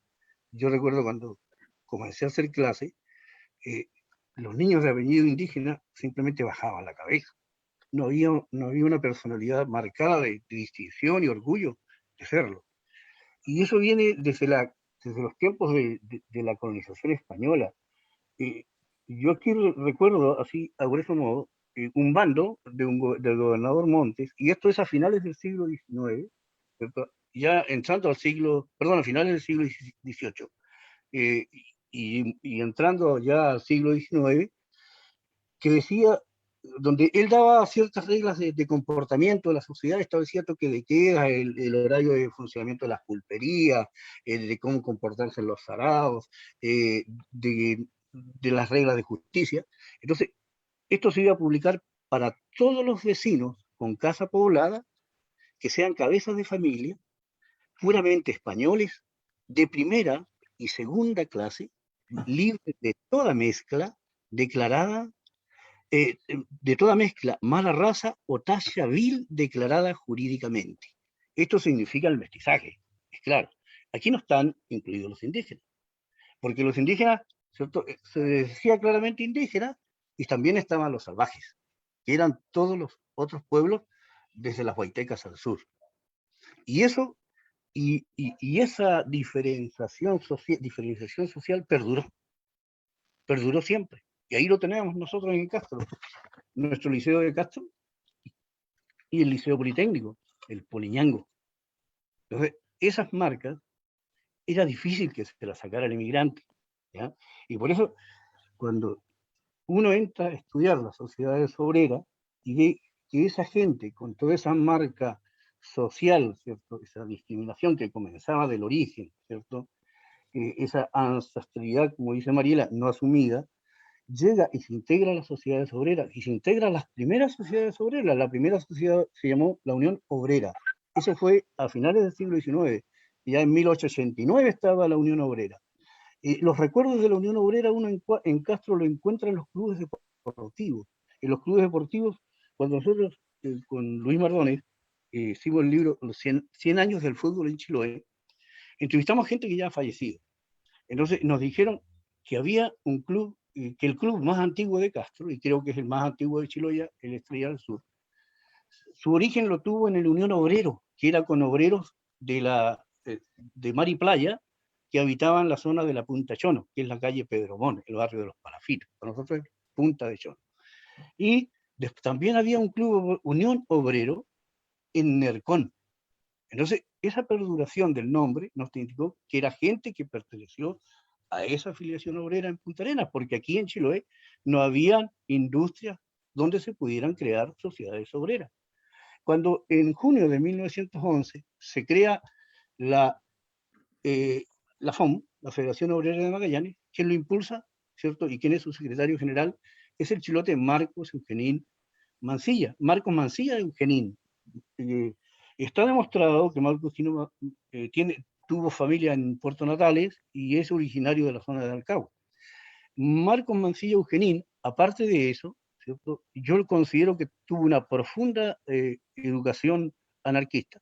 Yo recuerdo cuando comencé a hacer clase, eh, los niños de apellido indígena simplemente bajaban la cabeza. No había una personalidad marcada de distinción y orgullo de serlo. Y eso viene desde los tiempos de la colonización española. Eh, yo aquí recuerdo, así, a grueso modo, un bando del gobernador Montes, y esto es a finales del siglo XIX, ¿cierto? Ya entrando a finales del siglo XVIII, y entrando ya al siglo XIX, que decía, donde él daba ciertas reglas de comportamiento de la sociedad, establecía toque de queda, el horario de funcionamiento de las pulperías, de cómo comportarse en los saraos, de las reglas de justicia. Entonces, esto se iba a publicar para todos los vecinos con casa poblada, que sean cabezas de familia, puramente españoles, de primera y segunda clase, libres de toda mezcla, declarada de toda mezcla, mala raza o talla vil declarada jurídicamente. Esto significa el mestizaje, es claro. Aquí no están incluidos los indígenas, porque los indígenas, ¿cierto? Se decía claramente indígenas, y también estaban los salvajes, que eran todos los otros pueblos desde las Huaytecas al sur. Y eso, y esa diferenciación social perduró siempre. Y ahí lo tenemos nosotros en Castro, nuestro liceo de Castro y el Liceo Politécnico, el Poliñango. Entonces, esas marcas era difícil que se las sacara el inmigrante, ¿ya? Y por eso, cuando uno entra a estudiar las sociedades obreras y ve que esa gente, con toda esa marca social, ¿cierto? Esa discriminación que comenzaba del origen, ¿cierto? Esa ancestralidad, como dice Mariela, no asumida, llega y se integra a las sociedades obreras, y se integra a las primeras sociedades obreras. La primera sociedad se llamó la Unión Obrera. Eso fue a finales del siglo XIX. Ya en 1889 estaba la Unión Obrera. Los recuerdos de la Unión Obrera uno en Castro lo encuentra en los clubes deportivos. En los clubes deportivos, cuando nosotros con Luis Mardones hicimos el libro Los 100 años del fútbol en Chiloé, entrevistamos gente que ya ha fallecido. Entonces nos dijeron que había un club, que el club más antiguo de Castro, y creo que es el más antiguo de Chiloé, el Estrella del Sur, su origen lo tuvo en el Unión Obrero, que era con obreros de Mar y Playa, que habitaban la zona de la Punta Chono, que es la calle Pedro Mon, el barrio de los Palafitos. Para nosotros es Punta de Chono. Y también había un club Unión Obrero en Nercón. Entonces, esa perduración del nombre nos indicó que era gente que perteneció a esa afiliación obrera en Punta Arenas, porque aquí en Chiloé no había industrias donde se pudieran crear sociedades obreras. Cuando en junio de 1911 se crea la FOM, la Federación Obrera de Magallanes, quien lo impulsa, ¿cierto? Y quien es su secretario general, es el chilote Marcos Eugenín Mancilla, Marcos Mancilla Eugenín. Está demostrado que Marcos tuvo familia en Puerto Natales y es originario de la zona de Alcagua. Marcos Mancilla Eugenín, aparte de eso, ¿cierto? Yo considero que tuvo una profunda educación anarquista.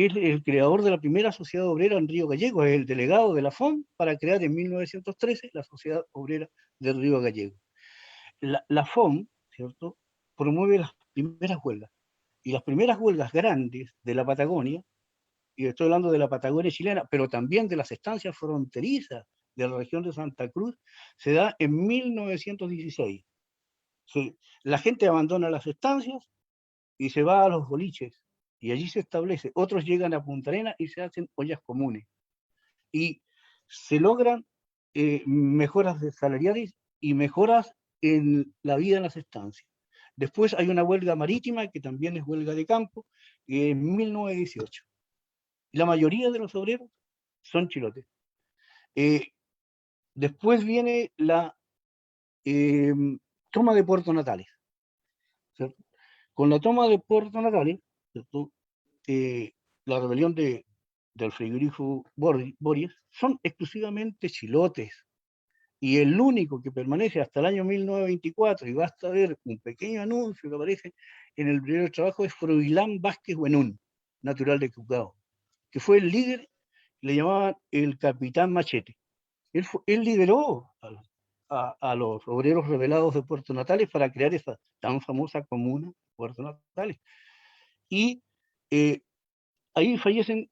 es el creador de la primera sociedad obrera en Río Gallegos, es el delegado de la FOM para crear en 1913 la Sociedad Obrera de Río Gallegos. La FOM, ¿cierto?, promueve las primeras huelgas, y las primeras huelgas grandes de la Patagonia, y estoy hablando de la Patagonia chilena, pero también de las estancias fronterizas de la región de Santa Cruz, se da en 1916. La gente abandona las estancias y se va a los boliches, y allí se establece. Otros llegan a Punta Arenas y se hacen ollas comunes. Y se logran mejoras salariales y mejoras en la vida en las estancias. Después hay una huelga marítima, que también es huelga de campo, en 1918. La mayoría de los obreros son chilotes. Después viene la toma de Puerto Natales, ¿cierto? Con la toma de Puerto Natales, ¿cierto?, la rebelión del frigorífico Bories son exclusivamente chilotes, y el único que permanece hasta el año 1924, y basta ver un pequeño anuncio que aparece en el diario del Trabajo, es Froilán Vázquez Buenún, natural de Cucao, que fue el líder, le llamaban el Capitán Machete. Él lideró a los obreros rebelados de Puerto Natales para crear esa tan famosa comuna, Puerto Natales. Y ahí fallecen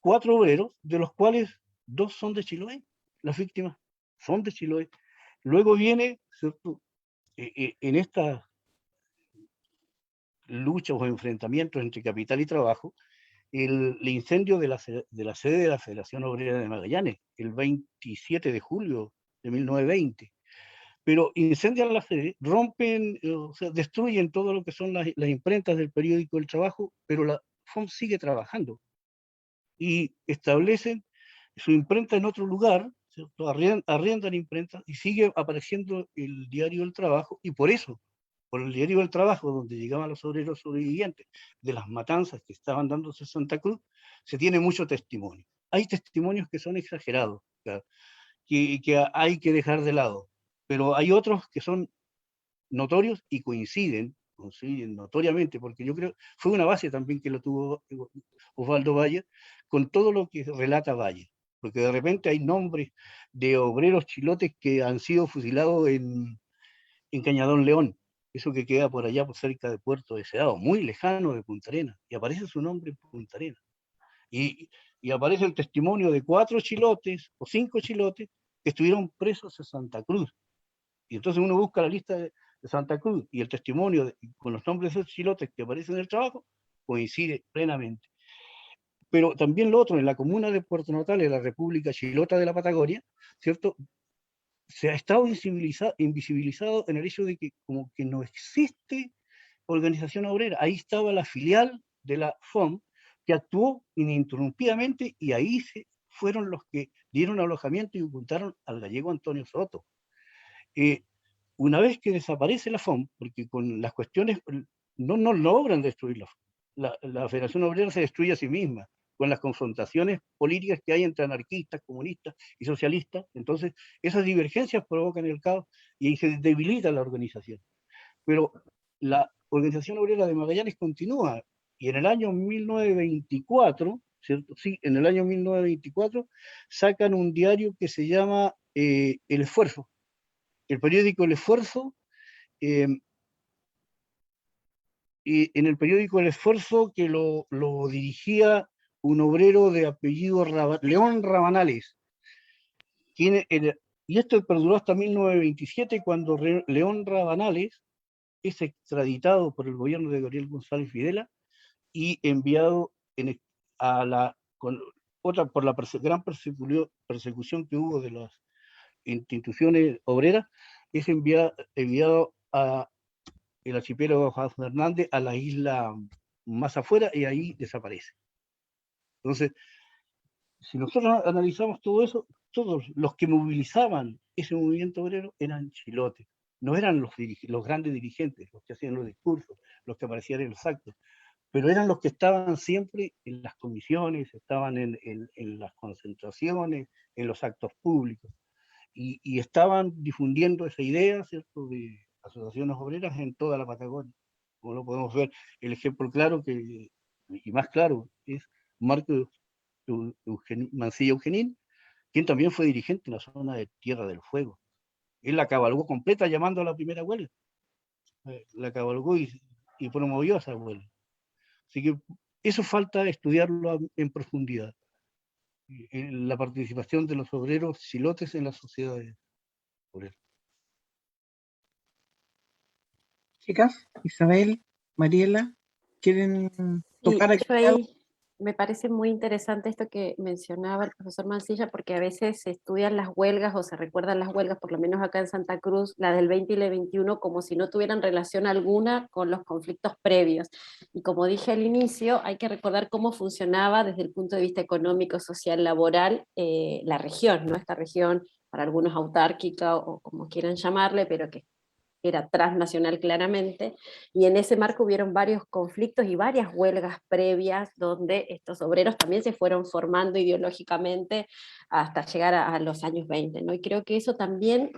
4 obreros, de los cuales 2 son de Chiloé. Las víctimas son de Chiloé. Luego viene, ¿cierto?, en estas luchas o enfrentamientos entre capital y trabajo, el incendio de la sede de la Federación Obrera de Magallanes, el 27 de julio de 1920. Pero incendian la sede, rompen, o sea, destruyen todo lo que son las imprentas del periódico El Trabajo, pero la FOM sigue trabajando y establecen su imprenta en otro lugar, ¿cierto? Arriendan imprentas y sigue apareciendo el diario El Trabajo, y por eso, por el diario El Trabajo, donde llegaban los obreros sobrevivientes de las matanzas que estaban dándose en Santa Cruz, se tiene mucho testimonio. Hay testimonios que son exagerados, que hay que dejar de lado, pero hay otros que son notorios y coinciden notoriamente, porque yo creo, fue una base también que lo tuvo Osvaldo Valle, con todo lo que relata Valle, porque de repente hay nombres de obreros chilotes que han sido fusilados en Cañadón León, eso que queda por allá, por cerca de Puerto Deseado, muy lejano de Punta Arenas, y aparece su nombre en Punta Arenas. Y aparece el testimonio de 4 chilotes o 5 chilotes que estuvieron presos en Santa Cruz. Y entonces uno busca la lista de Santa Cruz y el testimonio con los nombres de esos chilotes que aparecen en El Trabajo, coincide plenamente. Pero también lo otro, en la comuna de Puerto Natales, la República Chilota de la Patagonia, ¿cierto?, se ha estado invisibilizado en el hecho de que como que no existe organización obrera. Ahí estaba la filial de la FOM, que actuó ininterrumpidamente, y ahí fueron los que dieron alojamiento y ocultaron al gallego Antonio Soto. Una vez que desaparece la FOM, porque con las cuestiones no logran destruir la Federación Obrera, se destruye a sí misma, con las confrontaciones políticas que hay entre anarquistas, comunistas y socialistas. Entonces, esas divergencias provocan el caos y ahí se debilita la organización. Pero la Organización Obrera de Magallanes continúa, y en el año 1924, ¿cierto? Sí, en el año 1924 sacan un diario que se llama El Esfuerzo, el periódico El Esfuerzo, y en el periódico El Esfuerzo, que lo dirigía un obrero de apellido León Rabanales. Y esto perduró hasta 1927, cuando León Rabanales es extraditado por el gobierno de Gabriel González Videla y enviado por la gran persecución que hubo de las instituciones obreras, es enviado a el archipiélago Juan Fernández, a la isla más afuera, y ahí desaparece. Entonces, si nosotros analizamos todo eso, todos los que movilizaban ese movimiento obrero eran chilotes, no eran los grandes dirigentes, los que hacían los discursos, los que aparecían en los actos, pero eran los que estaban siempre en las comisiones, estaban en las concentraciones, en los actos públicos, y estaban difundiendo esa idea, ¿cierto?, de asociaciones obreras en toda la Patagonia. Como lo podemos ver, el ejemplo claro que y más claro, es Marco Mancilla Eugenín, quien también fue dirigente en la zona de Tierra del Fuego. Él la cabalgó completa llamando a la primera huelga. La cabalgó y promovió esa huelga. Así que eso falta estudiarlo en profundidad. En la participación de los obreros chilotes en las sociedades obreras. Chicas, Isabel, Mariela, ¿quieren Y tocar aquí yo algo? ahí me parece muy interesante esto que mencionaba el profesor Mancilla, porque a veces se estudian las huelgas o se recuerdan las huelgas, por lo menos acá en Santa Cruz, la del 20 y la 21, como si no tuvieran relación alguna con los conflictos previos. Y como dije al inicio, hay que recordar cómo funcionaba desde el punto de vista económico, social, laboral, la región, ¿no? Esta región, para algunos autárquica o como quieran llamarle, pero que era transnacional claramente, y en ese marco hubieron varios conflictos y varias huelgas previas donde estos obreros también se fueron formando ideológicamente hasta llegar a los años 20, ¿no? Y creo que eso también,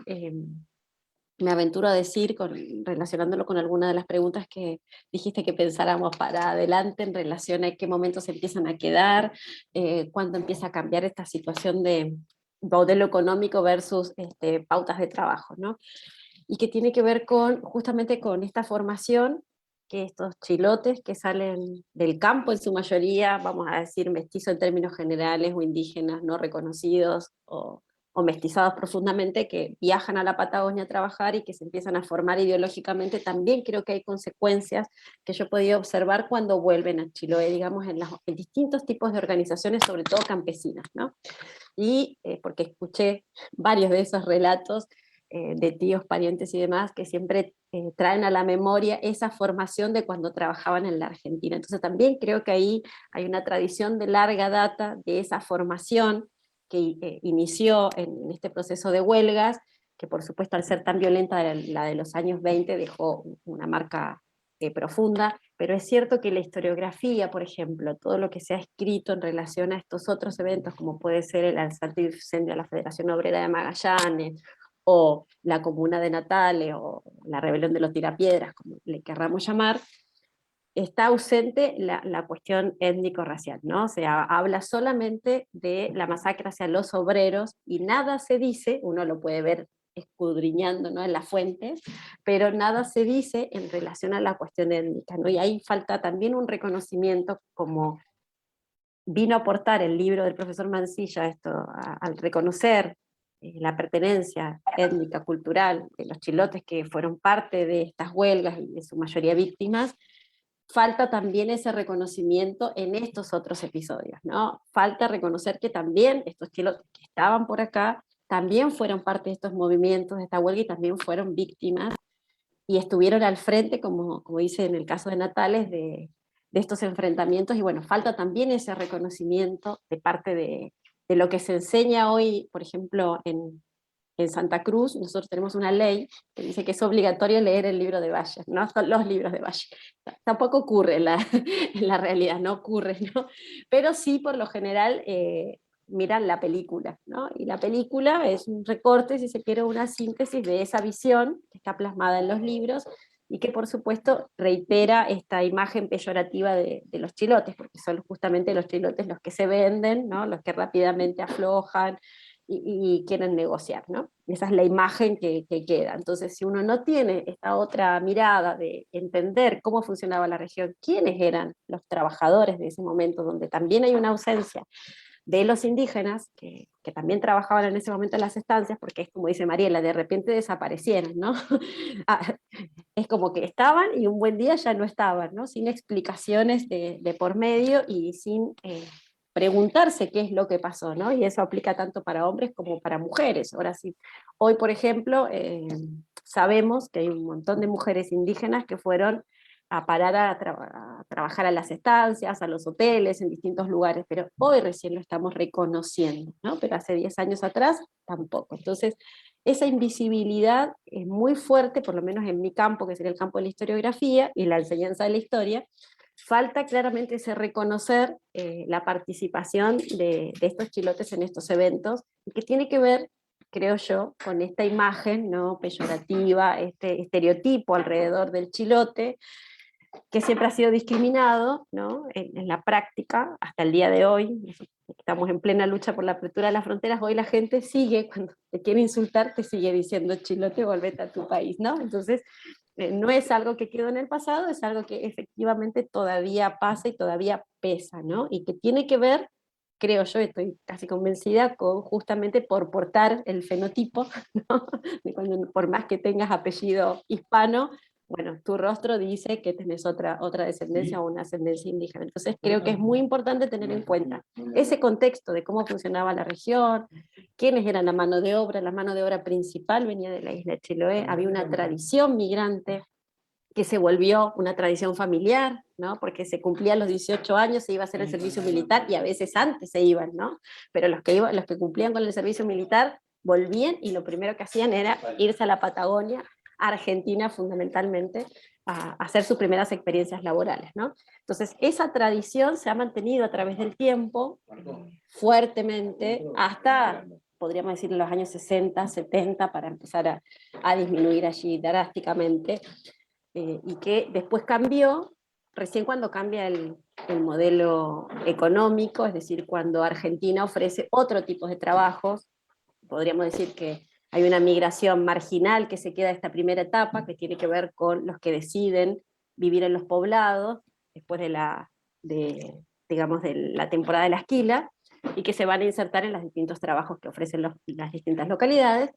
me aventuro a decir, relacionándolo con alguna de las preguntas que dijiste que pensáramos para adelante en relación a qué momentos se empiezan a quedar, cuándo empieza a cambiar esta situación de modelo económico versus pautas de trabajo, ¿no? Y que tiene que ver justamente con esta formación, que estos chilotes que salen del campo en su mayoría, vamos a decir mestizo en términos generales, o indígenas no reconocidos, o mestizados profundamente, que viajan a la Patagonia a trabajar y que se empiezan a formar ideológicamente, también creo que hay consecuencias que yo he podido observar cuando vuelven a Chiloé, digamos, en distintos tipos de organizaciones, sobre todo campesinas, ¿no? Y porque escuché varios de esos relatos de tíos, parientes y demás, que siempre traen a la memoria esa formación de cuando trabajaban en la Argentina. Entonces también creo que ahí hay una tradición de larga data de esa formación que inició en este proceso de huelgas, que por supuesto al ser tan violenta la de los años 20 dejó una marca profunda, pero es cierto que la historiografía, por ejemplo, todo lo que se ha escrito en relación a estos otros eventos, como puede ser el asalto y incendio a la Federación Obrera de Magallanes, o la Comuna de Natales, o la rebelión de los tirapiedras, como le querramos llamar, está ausente la cuestión étnico-racial, ¿no? O sea, habla solamente de la masacre hacia los obreros y nada se dice, uno lo puede ver escudriñando, ¿no?, en las fuentes, pero nada se dice en relación a la cuestión étnica, ¿no? Y ahí falta también un reconocimiento, como vino a aportar el libro del profesor Mancilla, esto, al reconocer la pertenencia étnica, cultural de los chilotes que fueron parte de estas huelgas y en su mayoría víctimas. Falta también ese reconocimiento en estos otros episodios, ¿no? Falta reconocer que también estos chilotes que estaban por acá también fueron parte de estos movimientos, de esta huelga, y también fueron víctimas y estuvieron al frente, como dice en el caso de Natales, de estos enfrentamientos. Y bueno, falta también ese reconocimiento de parte de lo que se enseña hoy, por ejemplo, en Santa Cruz. Nosotros tenemos una ley que dice que es obligatorio leer el libro de Valle, ¿no? Son los libros de Valle. Tampoco ocurre en la realidad, no ocurre, ¿no? Pero sí, por lo general, miran la película, ¿no? Y la película es un recorte, si se quiere, una síntesis de esa visión que está plasmada en los libros, y que por supuesto reitera esta imagen peyorativa de los chilotes, porque son justamente los chilotes los que se venden, ¿no? Los que rápidamente aflojan y quieren negociar, ¿no? Esa es la imagen que queda. Entonces, si uno no tiene esta otra mirada de entender cómo funcionaba la región, quiénes eran los trabajadores de ese momento, donde también hay una ausencia de los indígenas, que también trabajaban en ese momento en las estancias, porque es como dice Mariela, de repente desaparecieron, ¿no? Es como que estaban y un buen día ya no estaban, ¿no? Sin explicaciones de por medio y sin preguntarse qué es lo que pasó, ¿no? Y eso aplica tanto para hombres como para mujeres. Ahora sí, hoy, por ejemplo, sabemos que hay un montón de mujeres indígenas que fueron a parar a trabajar a las estancias, a los hoteles, en distintos lugares, pero hoy recién lo estamos reconociendo, ¿no? Pero hace 10 años atrás tampoco. Entonces, esa invisibilidad es muy fuerte, por lo menos en mi campo, que sería el campo de la historiografía y la enseñanza de la historia. Falta claramente ese reconocer la participación de estos chilotes en estos eventos, y que tiene que ver, creo yo, con esta imagen, ¿no?, peyorativa, este estereotipo alrededor del chilote, que siempre ha sido discriminado, ¿no? En la práctica, hasta el día de hoy, estamos en plena lucha por la apertura de las fronteras, hoy la gente sigue, cuando te quiere insultar, te sigue diciendo chilote, volvete a tu país, ¿no? Entonces, no es algo que quedó en el pasado, es algo que efectivamente todavía pasa y todavía pesa, ¿no? Y que tiene que ver, creo yo, estoy casi convencida, con justamente por portar el fenotipo, ¿no? De cuando, por más que tengas apellido hispano, bueno, tu rostro dice que tenés otra descendencia o una ascendencia indígena. Entonces creo que es muy importante tener en cuenta ese contexto de cómo funcionaba la región, quiénes eran la mano de obra principal venía de la isla de Chiloé, había una tradición migrante que se volvió una tradición familiar, ¿no? Porque se cumplían los 18 años, se iba a hacer el servicio militar y a veces antes se iban, ¿no? Pero los que cumplían con el servicio militar volvían y lo primero que hacían era irse a la Patagonia, Argentina fundamentalmente, a hacer sus primeras experiencias laborales, ¿no? Entonces, esa tradición se ha mantenido a través del tiempo fuertemente hasta, podríamos decir, en los años 60, 70, para empezar a disminuir allí drásticamente, y que después cambió, recién cuando cambia el modelo económico, es decir, cuando Argentina ofrece otro tipo de trabajos, podríamos decir que hay una migración marginal que se queda esta primera etapa, que tiene que ver con los que deciden vivir en los poblados, después digamos, de la temporada de la esquila, y que se van a insertar en los distintos trabajos que ofrecen las distintas localidades.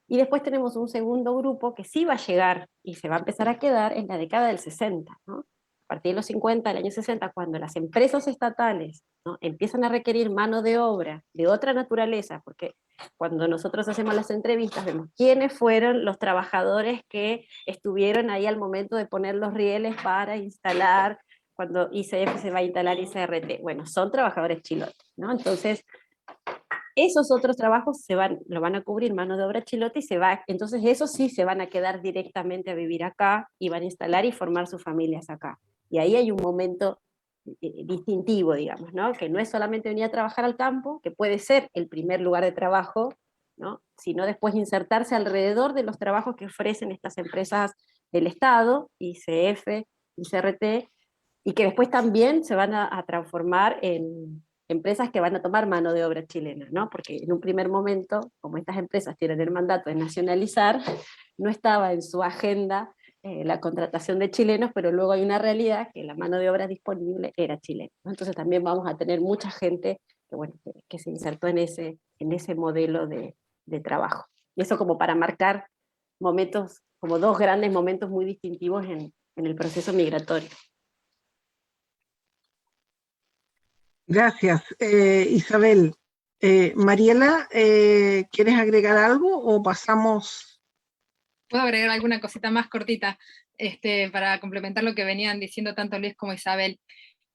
Y después tenemos un segundo grupo que sí va a llegar y se va a empezar a quedar en la década del 60, ¿no? A partir de los 50, del año 60, cuando las empresas estatales, ¿no?, empiezan a requerir mano de obra de otra naturaleza, porque cuando nosotros hacemos las entrevistas vemos quiénes fueron los trabajadores que estuvieron ahí al momento de poner los rieles para instalar, cuando ICF se va a instalar ICRT. Bueno, son trabajadores chilotes, ¿no? Entonces, esos otros trabajos lo van a cubrir mano de obra chilote y entonces esos sí se van a quedar directamente a vivir acá y van a instalar y formar sus familias acá. Y ahí hay un momento distintivo, digamos, ¿no? Que no es solamente venir a trabajar al campo, que puede ser el primer lugar de trabajo, ¿no?, sino después insertarse alrededor de los trabajos que ofrecen estas empresas del Estado, ICF, ICRT, y que después también se van a transformar en empresas que van a tomar mano de obra chilena, ¿no? Porque en un primer momento, como estas empresas tienen el mandato de nacionalizar, no estaba en su agenda la contratación de chilenos, pero luego hay una realidad que la mano de obra disponible era chilena, ¿no? Entonces también vamos a tener mucha gente que, bueno, que se insertó en ese modelo de trabajo. Y eso como para marcar momentos, como dos grandes momentos muy distintivos en el proceso migratorio. Gracias, Isabel. Mariela, ¿quieres agregar algo o pasamos? Puedo agregar alguna cosita más cortita, para complementar lo que venían diciendo tanto Luis como Isabel.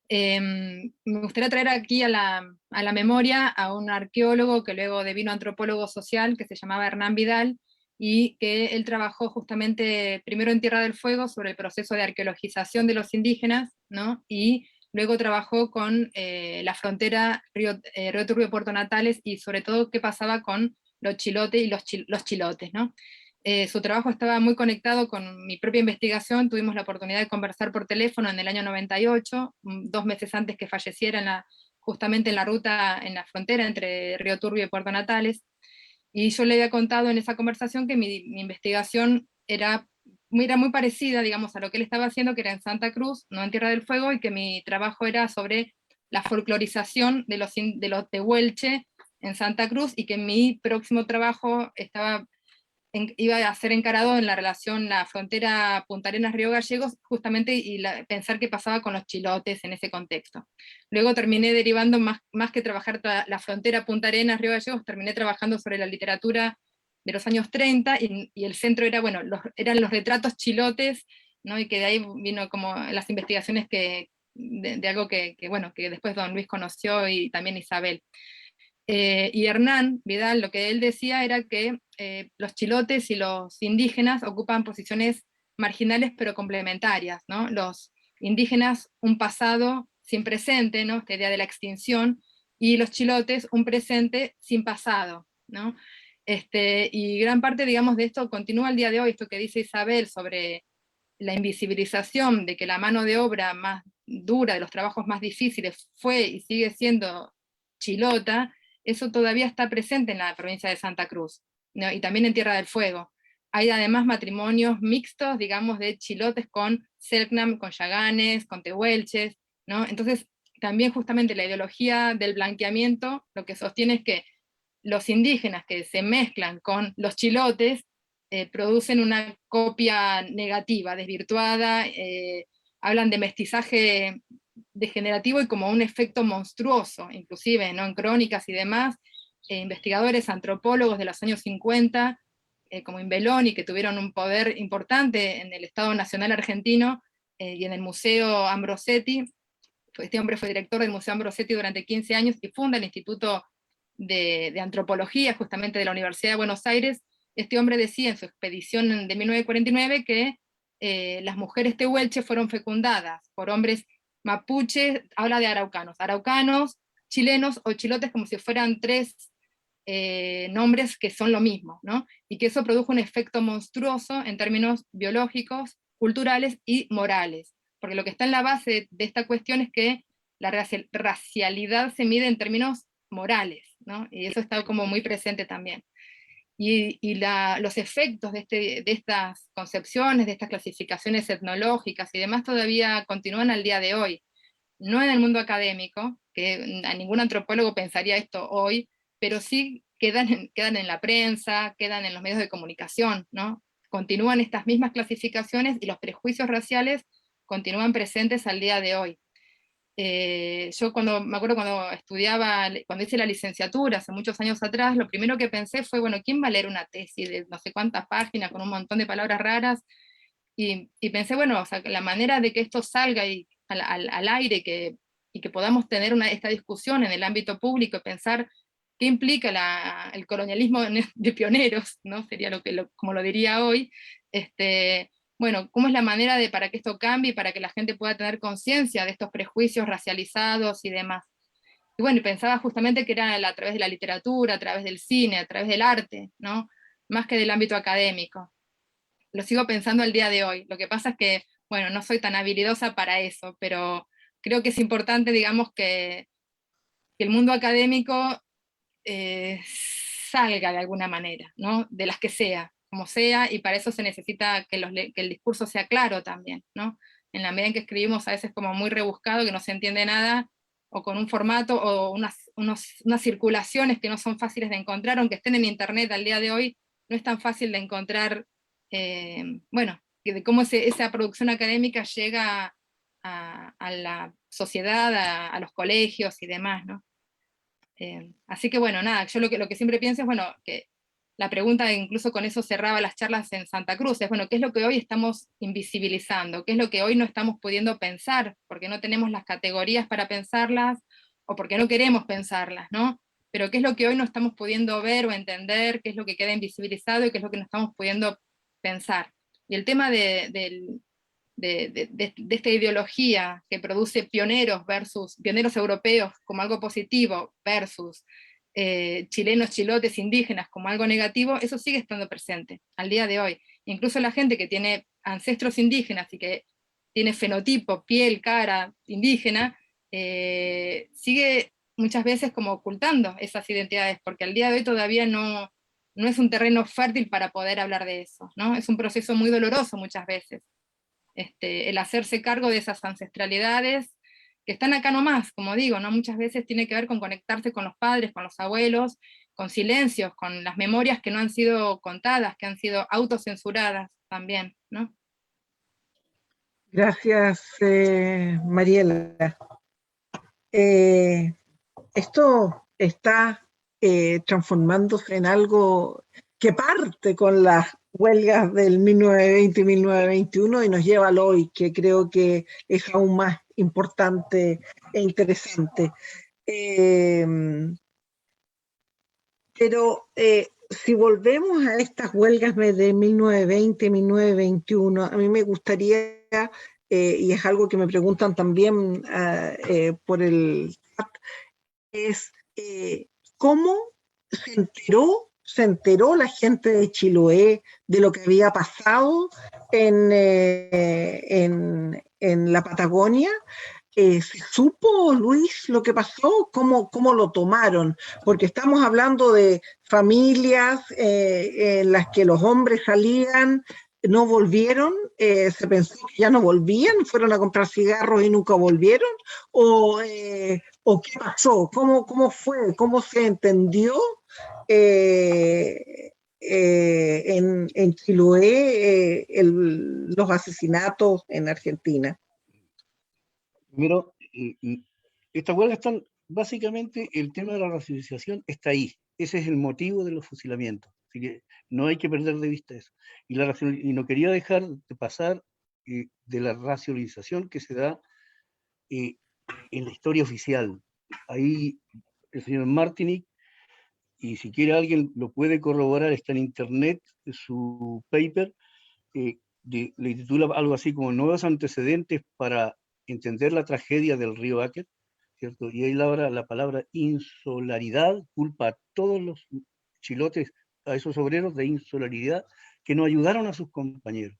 Me gustaría traer aquí a la memoria a un arqueólogo que luego devino antropólogo social, que se llamaba Hernán Vidal, y que él trabajó justamente primero en Tierra del Fuego sobre el proceso de arqueologización de los indígenas, ¿no? Y luego trabajó con la frontera Río Turbio-Puerto Natales, y sobre todo qué pasaba con los chilotes y los chilotes, ¿no? Su trabajo estaba muy conectado con mi propia investigación. Tuvimos la oportunidad de conversar por teléfono en el año 98, 2 meses antes que falleciera justamente en la ruta, en la frontera entre Río Turbio y Puerto Natales, y yo le había contado en esa conversación que mi investigación era muy parecida, digamos, a lo que él estaba haciendo, que era en Santa Cruz, no en Tierra del Fuego, y que mi trabajo era sobre la folclorización de los tehuelche en Santa Cruz, y que mi próximo trabajo iba a ser encarado en la relación, la frontera Punta Arenas-Río Gallegos, justamente, y pensar qué pasaba con los chilotes en ese contexto. Luego terminé derivando, más que trabajar la frontera Punta Arenas-Río Gallegos, terminé trabajando sobre la literatura de los años 30, y el centro era, bueno, eran los retratos chilotes, ¿no? Y que de ahí vino como las investigaciones de algo bueno, que después don Luis conoció, y también Isabel. Y Hernán Vidal, lo que él decía era que los chilotes y los indígenas ocupan posiciones marginales pero complementarias, ¿no? Los indígenas un pasado sin presente, ¿no?, esta idea de la extinción, y los chilotes un presente sin pasado, ¿no? Y gran parte, digamos, de esto continúa al día de hoy, esto que dice Isabel sobre la invisibilización de que la mano de obra más dura, de los trabajos más difíciles, fue y sigue siendo chilota, eso todavía está presente en la provincia de Santa Cruz, ¿no? Y también en Tierra del Fuego. Hay además matrimonios mixtos, digamos, de chilotes con Selknam, con yaganes, con tehuelches, ¿no? Entonces, también justamente la ideología del blanqueamiento lo que sostiene es que los indígenas que se mezclan con los chilotes producen una copia negativa, desvirtuada, hablan de mestizaje degenerativo y como un efecto monstruoso, inclusive, ¿no? En crónicas y demás, investigadores, antropólogos de los años 50, como Imbeloni, que tuvieron un poder importante en el Estado Nacional Argentino y en el Museo Ambrosetti. Este hombre fue director del Museo Ambrosetti durante 15 años y funda el Instituto de Antropología, justamente de la Universidad de Buenos Aires. Este hombre decía en su expedición de 1949 que las mujeres tehuelches fueron fecundadas por hombres mapuches, habla de araucanos, chilenos o chilotes, como si fueran tres nombres que son lo mismo, ¿no? Y que eso produjo un efecto monstruoso en términos biológicos, culturales y morales, porque lo que está en la base de esta cuestión es que la racialidad se mide en términos morales, ¿no? Y eso está como muy presente también. Y los efectos de estas concepciones, de estas clasificaciones etnológicas y demás todavía continúan al día de hoy. No en el mundo académico, que a ningún antropólogo pensaría esto hoy, pero sí quedan en la prensa, quedan en los medios de comunicación, ¿no? Continúan estas mismas clasificaciones y los prejuicios raciales continúan presentes al día de hoy. Yo me acuerdo cuando cuando hice la licenciatura hace muchos años atrás, lo primero que pensé fue, bueno, ¿quién va a leer una tesis de no sé cuántas páginas con un montón de palabras raras? Y pensé, bueno, o sea, la manera de que esto salga al aire y que podamos tener esta discusión en el ámbito público, pensar qué implica el colonialismo de pioneros, ¿no? Sería como lo diría hoy, bueno, cómo es la manera para que esto cambie y para que la gente pueda tener conciencia de estos prejuicios racializados y demás. Y bueno, pensaba justamente que era a través de la literatura, a través del cine, a través del arte, ¿no? Más que del ámbito académico. Lo sigo pensando al día de hoy. Lo que pasa es que, bueno, no soy tan habilidosa para eso, pero creo que es importante, digamos, que el mundo académico salga de alguna manera, ¿no? De las que sea, como sea, y para eso se necesita que el discurso sea claro también, ¿no? En la medida en que escribimos a veces como muy rebuscado, que no se entiende nada, o con un formato, o unas circulaciones que no son fáciles de encontrar, aunque estén en internet al día de hoy, no es tan fácil de encontrar, bueno, de cómo esa producción académica llega a la sociedad, a los colegios y demás, ¿no? Así que bueno, nada, yo lo que siempre pienso es, bueno, que la pregunta, incluso con eso cerraba las charlas en Santa Cruz, es, bueno, ¿qué es lo que hoy estamos invisibilizando? ¿Qué es lo que hoy no estamos pudiendo pensar? Porque no tenemos las categorías para pensarlas, o porque no queremos pensarlas, ¿no? Pero ¿qué es lo que hoy no estamos pudiendo ver o entender? ¿Qué es lo que queda invisibilizado y qué es lo que no estamos pudiendo pensar? Y el tema de esta ideología que produce pioneros europeos como algo positivo versus chilenos, chilotes, indígenas como algo negativo, eso sigue estando presente al día de hoy. Incluso la gente que tiene ancestros indígenas y que tiene fenotipo, piel, cara indígena, sigue muchas veces como ocultando esas identidades, porque al día de hoy todavía no es un terreno fértil para poder hablar de eso, ¿no? Es un proceso muy doloroso muchas veces. El hacerse cargo de esas ancestralidades que están acá nomás, como digo, ¿no? Muchas veces tiene que ver con conectarse con los padres, con los abuelos, con silencios, con las memorias que no han sido contadas, que han sido autocensuradas también, ¿no? Gracias, Mariela. Esto está transformándose en algo que parte con las huelgas del 1920 y 1921 y nos lleva al hoy, que creo que es aún más importante e interesante. Pero si volvemos a estas huelgas de 1920, 1921, a mí me gustaría, y es algo que me preguntan también por el chat, es cómo se enteró se enteró la gente de Chiloé de lo que había pasado en la Patagonia? ¿Se supo, Luis, lo que pasó? ¿Cómo lo tomaron? Porque estamos hablando de familias en las que los hombres salían, no volvieron, se pensó que ya no volvían, fueron a comprar cigarros y nunca volvieron, o qué pasó, cómo fue, cómo se entendió en Chiloé los asesinatos en Argentina. Primero, estas huelgas están, básicamente, el tema de la racialización está ahí. Ese es el motivo de los fusilamientos. Así que no hay que perder de vista eso. Y no quería dejar de pasar de la racialización que se da en la historia oficial. Ahí el señor Martinic, y si quiere alguien lo puede corroborar, está en internet, su paper, le titula algo así como Nuevos antecedentes para entender la tragedia del río Aker, ¿cierto? Y ahí la palabra insolaridad, culpa a todos los chilotes, a esos obreros de insolaridad, que no ayudaron a sus compañeros,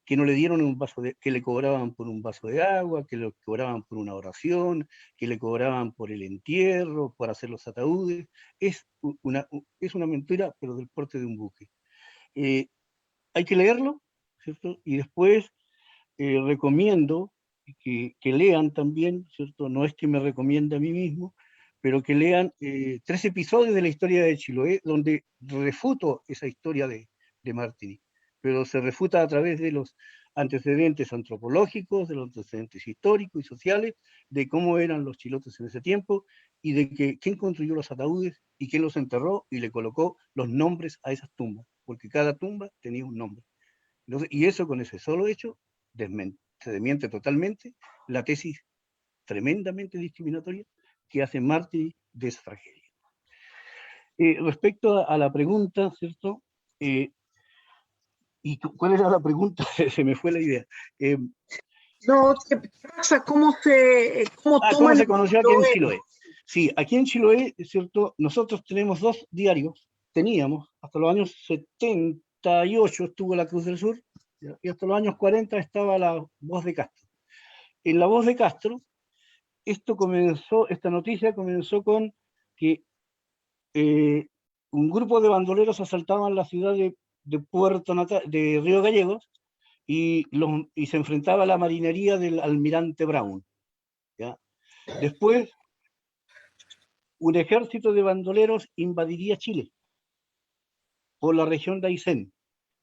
que no le dieron un vaso que le cobraban por un vaso de agua, que le cobraban por una oración, que le cobraban por el entierro, por hacer los ataúdes. Es una mentira, pero del porte de un buque. Hay que leerlo, ¿cierto? Y después recomiendo que lean también, ¿cierto? No es que me recomiende a mí mismo, pero que lean 3 episodios de la historia de Chiloé, donde refuto esa historia de Martini, pero se refuta a través de los antecedentes antropológicos, de los antecedentes históricos y sociales, de cómo eran los chilotes en ese tiempo, y de quién construyó los ataúdes, y quién los enterró, y le colocó los nombres a esas tumbas, porque cada tumba tenía un nombre. Entonces, y eso, con ese solo hecho, se desmiente totalmente la tesis tremendamente discriminatoria que hace Martí de esa tragedia. Respecto a la pregunta, ¿cierto? ¿Y cuál era la pregunta? Se me fue la idea. No, ¿qué pasa? ¿Cómo ¿Cómo toman se el conoció aquí en Chiloé? Chiloé? Sí, aquí en Chiloé, ¿cierto? Nosotros tenemos 2 diarios, teníamos, hasta los años 78 estuvo La Cruz del Sur, y hasta los años 40 estaba La Voz de Castro. En La Voz de Castro, esta noticia comenzó con que un grupo de bandoleros asaltaban la ciudad de de Río Gallegos y se enfrentaba a la marinería del almirante Brown, ¿ya? Después, un ejército de bandoleros invadiría Chile por la región de Aysén,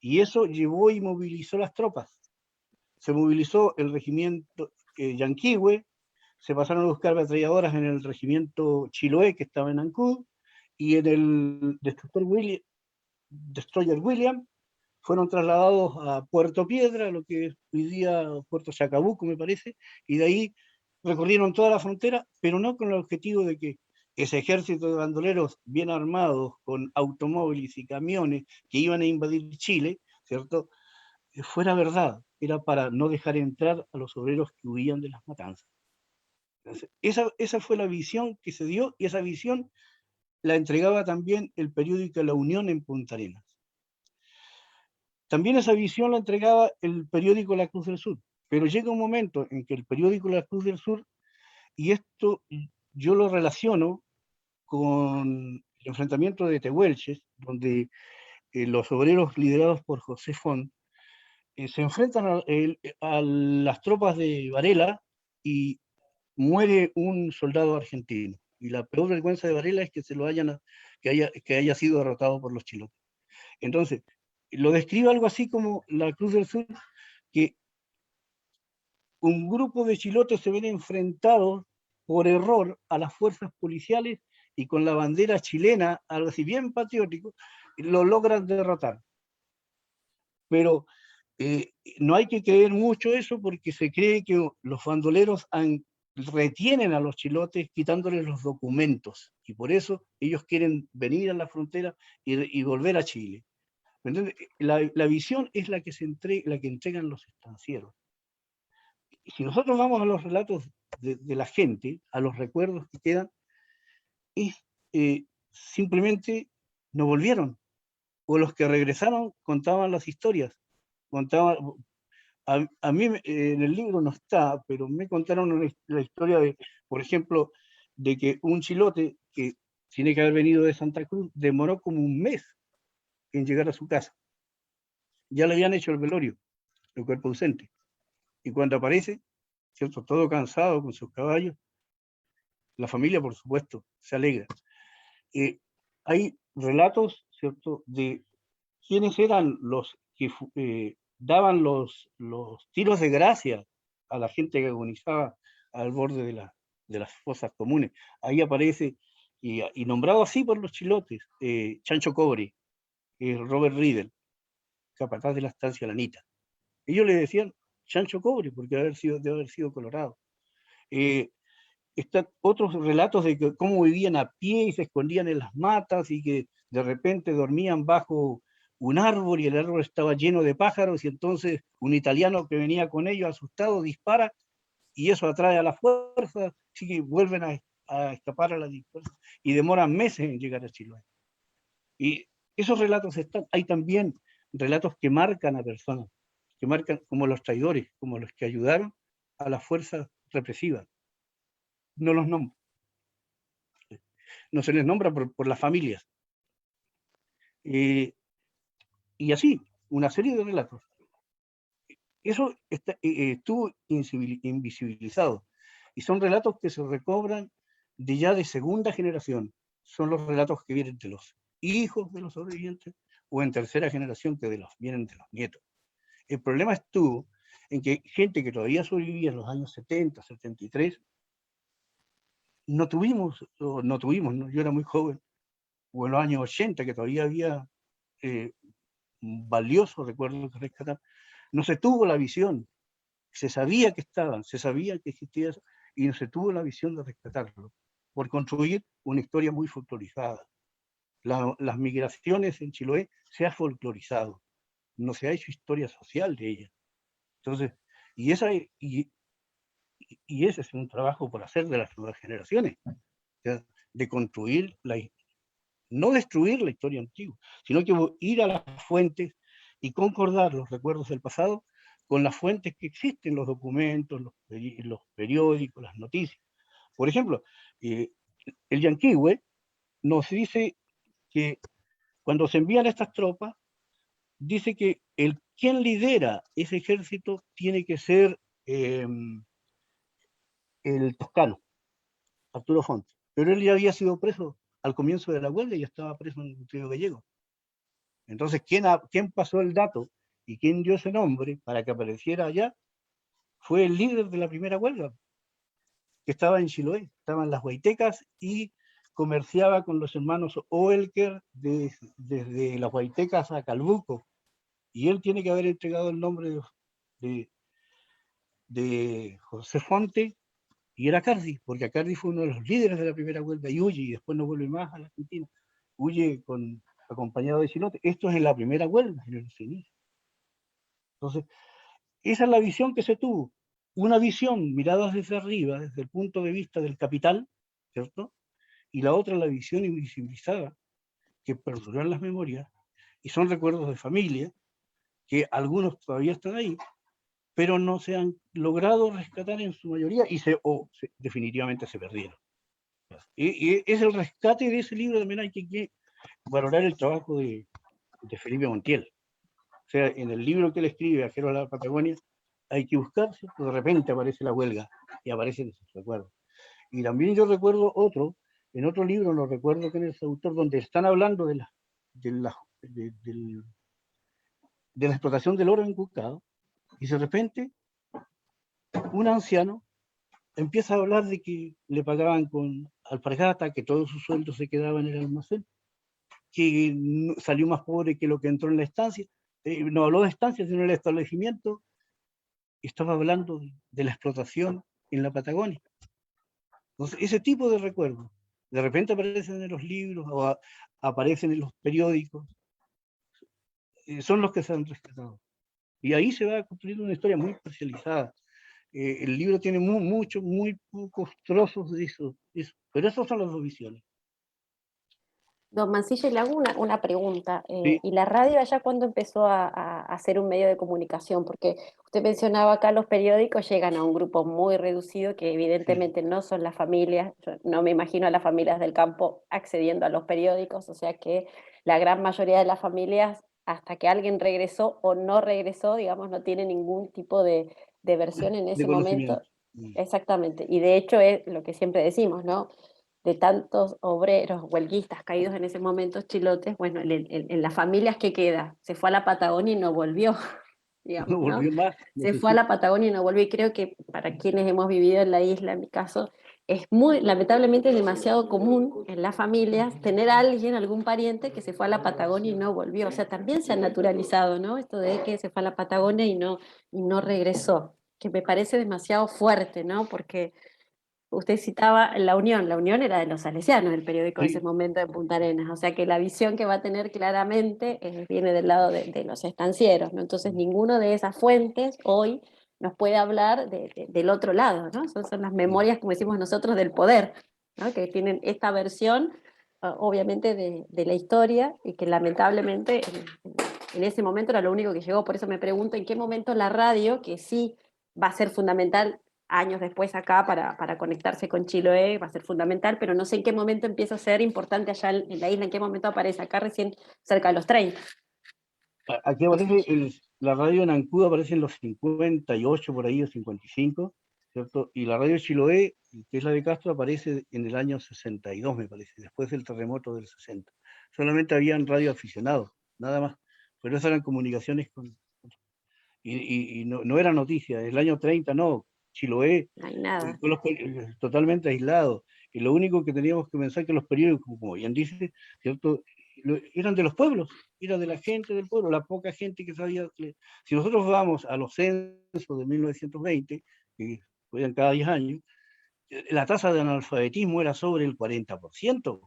y eso llevó y movilizó las tropas. Se movilizó el regimiento Yanquihue, se pasaron a buscar ametralladoras en el regimiento Chiloé, que estaba en Ancud, y en el Destroyer William, fueron trasladados a Puerto Piedra, lo que es hoy día Puerto Chacabuco, me parece, y de ahí recorrieron toda la frontera, pero no con el objetivo de que ese ejército de bandoleros bien armados, con automóviles y camiones que iban a invadir Chile, ¿cierto?, fuera verdad, era para no dejar entrar a los obreros que huían de las matanzas. Entonces, esa fue la visión que se dio, y esa visión la entregaba también el periódico La Unión en Punta Arenas. También esa visión la entregaba el periódico La Cruz del Sur, pero llega un momento en que el periódico La Cruz del Sur, y esto yo lo relaciono con el enfrentamiento de Tehuelches, donde los obreros liderados por José Font se enfrentan a las tropas de Varela y muere un soldado argentino. Y la peor vergüenza de Varela es que que haya sido derrotado por los chilotes. Entonces, lo describe algo así como La Cruz del Sur, que un grupo de chilotes se ven enfrentados por error a las fuerzas policiales, y con la bandera chilena, algo así bien patriótico, lo logran derrotar. Pero no hay que creer mucho eso, porque se cree que los bandoleros retienen a los chilotes quitándoles los documentos, y por eso ellos quieren venir a la frontera y volver a Chile. ¿Entiendes? La visión es la que entregan los estancieros. Y si nosotros vamos a los relatos de la gente, a los recuerdos que quedan, es simplemente no volvieron, o los que regresaron contaban las historias, contaban, a mí en el libro no está, pero me contaron la historia de, por ejemplo, de que un chilote que tiene que haber venido de Santa Cruz demoró como un mes en llegar a su casa. Ya le habían hecho el velorio, el cuerpo ausente. Y cuando aparece, ¿cierto? Todo cansado con sus caballos, la familia, por supuesto, se alegra. Hay relatos, ¿cierto?, de quiénes eran los que daban los tiros de gracia a la gente que agonizaba al borde de las fosas comunes. Ahí aparece, y nombrado así por los chilotes, Chancho Cobre, Robert Riddle, capataz de la estancia Lanita. Ellos le decían Chancho Cobre, porque debe haber sido colorado. Están otros relatos de que cómo vivían a pie y se escondían en las matas y que de repente dormían bajo un árbol y el árbol estaba lleno de pájaros y entonces un italiano que venía con ellos asustado dispara y eso atrae a la fuerza, así que vuelven a escapar a la dispersión y demoran meses en llegar a Chiloé. Y esos relatos están, hay también relatos que marcan a personas, que marcan como los traidores, como los que ayudaron a las fuerzas represivas. No los nombro. No se les nombra por las familias. Y así, una serie de relatos. Eso estuvo invisibilizado. Y son relatos que se recobran de ya de segunda generación. Son los relatos que vienen de los hijos de los sobrevivientes o en tercera generación que vienen de los nietos. El problema estuvo en que gente que todavía sobrevivía en los años 70, 73, no tuvimos, ¿no? Yo era muy joven, o en los años 80, que todavía había valioso recuerdo que rescatar, no se tuvo la visión, se sabía que estaban, se sabía que existía eso, y no se tuvo la visión de rescatarlo, por construir una historia muy folclorizada. Las migraciones en Chiloé se ha folclorizado, no se ha hecho historia social de ellas. Entonces, y ese es un trabajo por hacer de las nuevas generaciones, de construir no destruir la historia antigua, sino que ir a las fuentes y concordar los recuerdos del pasado con las fuentes que existen, los documentos, los periódicos, las noticias. Por ejemplo, el Yanquihue nos dice que cuando se envían estas tropas, dice que quien lidera ese ejército tiene que ser el toscano, Arturo Font. Pero él ya había sido preso al comienzo de la huelga y ya estaba preso en el Río Gallego. Entonces, ¿quién pasó el dato y quién dio ese nombre para que apareciera allá? Fue el líder de la primera huelga, que estaba en Chiloé, estaba en las Huaytecas y comerciaba con los hermanos Oelker desde las Huaytecas a Calbuco. Y él tiene que haber entregado el nombre de José Fonte, y era Cardi, porque Acardi fue uno de los líderes de la primera huelga y huye, y después no vuelve más a la Argentina. Huye acompañado de Chilote. Esto es en la primera huelga, en el inicio. Entonces, esa es la visión que se tuvo. Una visión mirada desde arriba, desde el punto de vista del capital, ¿cierto? Y la otra, la visión invisibilizada, que perduró en las memorias, y son recuerdos de familia, que algunos todavía están ahí, pero no se han logrado rescatar en su mayoría y definitivamente se perdieron. Y es el rescate de ese libro. También hay que valorar el trabajo de Felipe Montiel. O sea, en el libro que él escribe, Viajeros a la Patagonia, hay que buscar, ¿cierto? De repente aparece la huelga y aparecen esos recuerdos. Y también yo recuerdo en otro libro, no recuerdo quién es el autor, donde están hablando de la explotación del oro inculcado, y de repente un anciano empieza a hablar de que le pagaban con alpargata, que todo su sueldo se quedaba en el almacén, que salió más pobre que lo que entró en la estancia. No habló de estancia, sino del establecimiento. Estaba hablando de la explotación en la Patagonia. Entonces, ese tipo de recuerdos, de repente aparecen en los libros o aparecen en los periódicos, son los que se han rescatado. Y ahí se va construyendo una historia muy especializada. El libro tiene muy pocos trozos de eso, pero esas son las dos visiones. Don Mancilla, le hago una pregunta. Sí, ¿Y la radio allá cuándo empezó a ser un medio de comunicación? Porque usted mencionaba acá los periódicos llegan a un grupo muy reducido que sí. evidentemente no son las familias. Yo no me imagino a las familias del campo accediendo a los periódicos, o sea que la gran mayoría de las familias, hasta que alguien regresó o no regresó, digamos, no tiene ningún tipo de versión en De ese momento. conocimiento. Mm. Exactamente. Y de hecho es lo que siempre decimos, ¿no? De tantos obreros, huelguistas caídos en ese momento, chilotes, bueno, en las familias que queda, se fue a la Patagonia y no volvió, No digamos, ¿no? volvió más, no Se sé fue a si. la Patagonia y no volvió, y creo que para quienes hemos vivido en la isla, en mi caso, es muy, lamentablemente, demasiado común en las familias tener a alguien, algún pariente que se fue a la Patagonia y no volvió. O sea, también se ha naturalizado, ¿no? Esto de que se fue a la Patagonia y no regresó, que me parece demasiado fuerte, ¿no? Porque usted citaba La Unión era de los salesianos, el periódico en ese Sí, momento de Punta Arenas, o sea que la visión que va a tener claramente viene del lado de los estancieros, ¿no? Entonces ninguno de esas fuentes hoy nos puede hablar del otro lado, ¿no? Son las memorias, como decimos nosotros, del poder, ¿no? Que tienen esta versión, obviamente, de la historia y que lamentablemente en ese momento era lo único que llegó. Por eso me pregunto en qué momento la radio, que sí va a ser fundamental años después acá para conectarse con Chiloé, va a ser fundamental, pero no sé en qué momento empieza a ser importante allá en la isla, en qué momento aparece acá recién cerca de los 30. aquí aparece la radio en Ancud aparece en los 58 por ahí, o 55, ¿cierto? Y la radio Chiloé, que es la de Castro, aparece en el año 62, me parece, después del terremoto del 60. Solamente habían radio aficionados, nada más. Pero esas eran comunicaciones y no, no era noticia. En el año 30, no. Chiloé, No hay nada. totalmente aislado. Y lo único que teníamos que pensar que los periódicos, como bien dice, ¿cierto? Eran de los pueblos, era de la gente del pueblo, la poca gente que sabía. Si nosotros vamos a los censos de 1920, que fueron cada 10 años, la tasa de analfabetismo era sobre el 40%,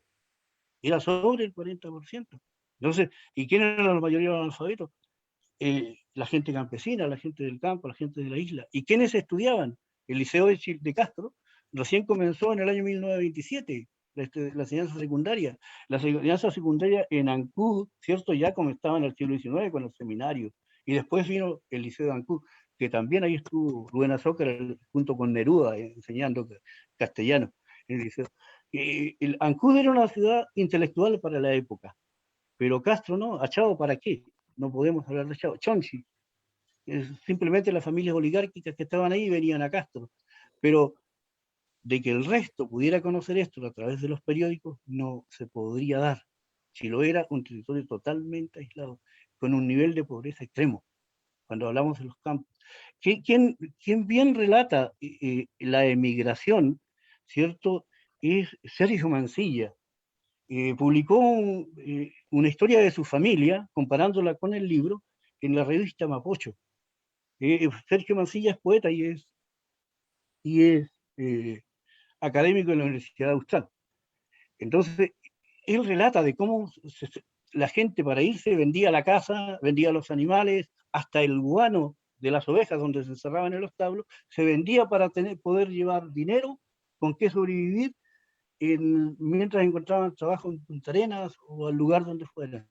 era sobre el 40%. Entonces, ¿y quién eran la mayoría de los analfabetos? La gente campesina, la gente del campo, la gente de la isla. ¿Y quiénes estudiaban? El Liceo de Castro recién comenzó en el año 1927, la enseñanza secundaria. La enseñanza secundaria en Ancud, ¿cierto? Ya comenzaba en el siglo XIX con el seminario. Y después vino el Liceo de Ancud, que también ahí estuvo Rubén Azócar junto con Neruda enseñando castellano en el liceo. El Ancud era una ciudad intelectual para la época, pero Castro no. ¿Achado para qué? No podemos hablar de Achado. Chonchi, simplemente las familias oligárquicas que estaban ahí venían a Castro. Pero de que el resto pudiera conocer esto a través de los periódicos, no se podría dar. Si lo era, un territorio totalmente aislado, con un nivel de pobreza extremo, cuando hablamos de los campos. ¿Quién bien relata la emigración, ¿cierto? Es Sergio Mancilla. Publicó una historia de su familia, comparándola con el libro, en la revista Mapocho. Sergio Mancilla es poeta y es académico en la Universidad Austral. Entonces, él relata de cómo la gente para irse vendía la casa, vendía los animales, hasta el guano de las ovejas donde se encerraban en los establos, se vendía para poder llevar dinero con qué sobrevivir mientras encontraban trabajo en Punta Arenas o al lugar donde fueran.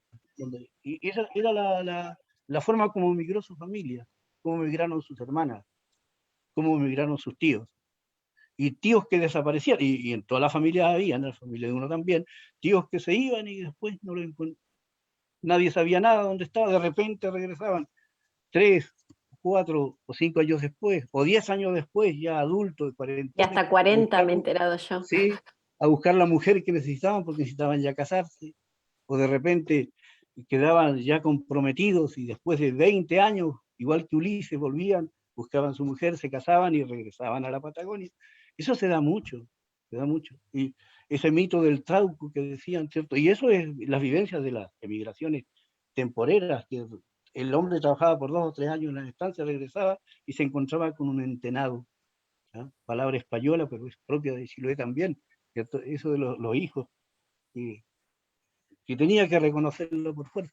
Y esa era la forma como migró su familia, cómo migraron sus hermanas, cómo migraron sus tíos. Y tíos que desaparecían, y en todas las familias había, en la familia de uno también, tíos que se iban y después no lo nadie sabía nada dónde estaba, de repente regresaban 3, 4 o 5 años después, o 10 años después, ya adultos, Y cuarentones, hasta a 40 buscar, me he enterado yo. sí, a buscar la mujer que necesitaban porque necesitaban ya casarse, o de repente quedaban ya comprometidos y después de 20 años, igual que Ulises, volvían, buscaban su mujer, se casaban y regresaban a la Patagonia. Eso se da mucho, se da mucho. Y ese mito del trauco que decían, ¿cierto? Y eso es las vivencias de las emigraciones temporeras, que el hombre trabajaba por 2 o 3 años en la estancia, regresaba y se encontraba con un entenado. ¿Ah? Palabra española, pero es propia de Chiloé también, ¿cierto? Eso de los hijos, que tenía que reconocerlo por fuerza.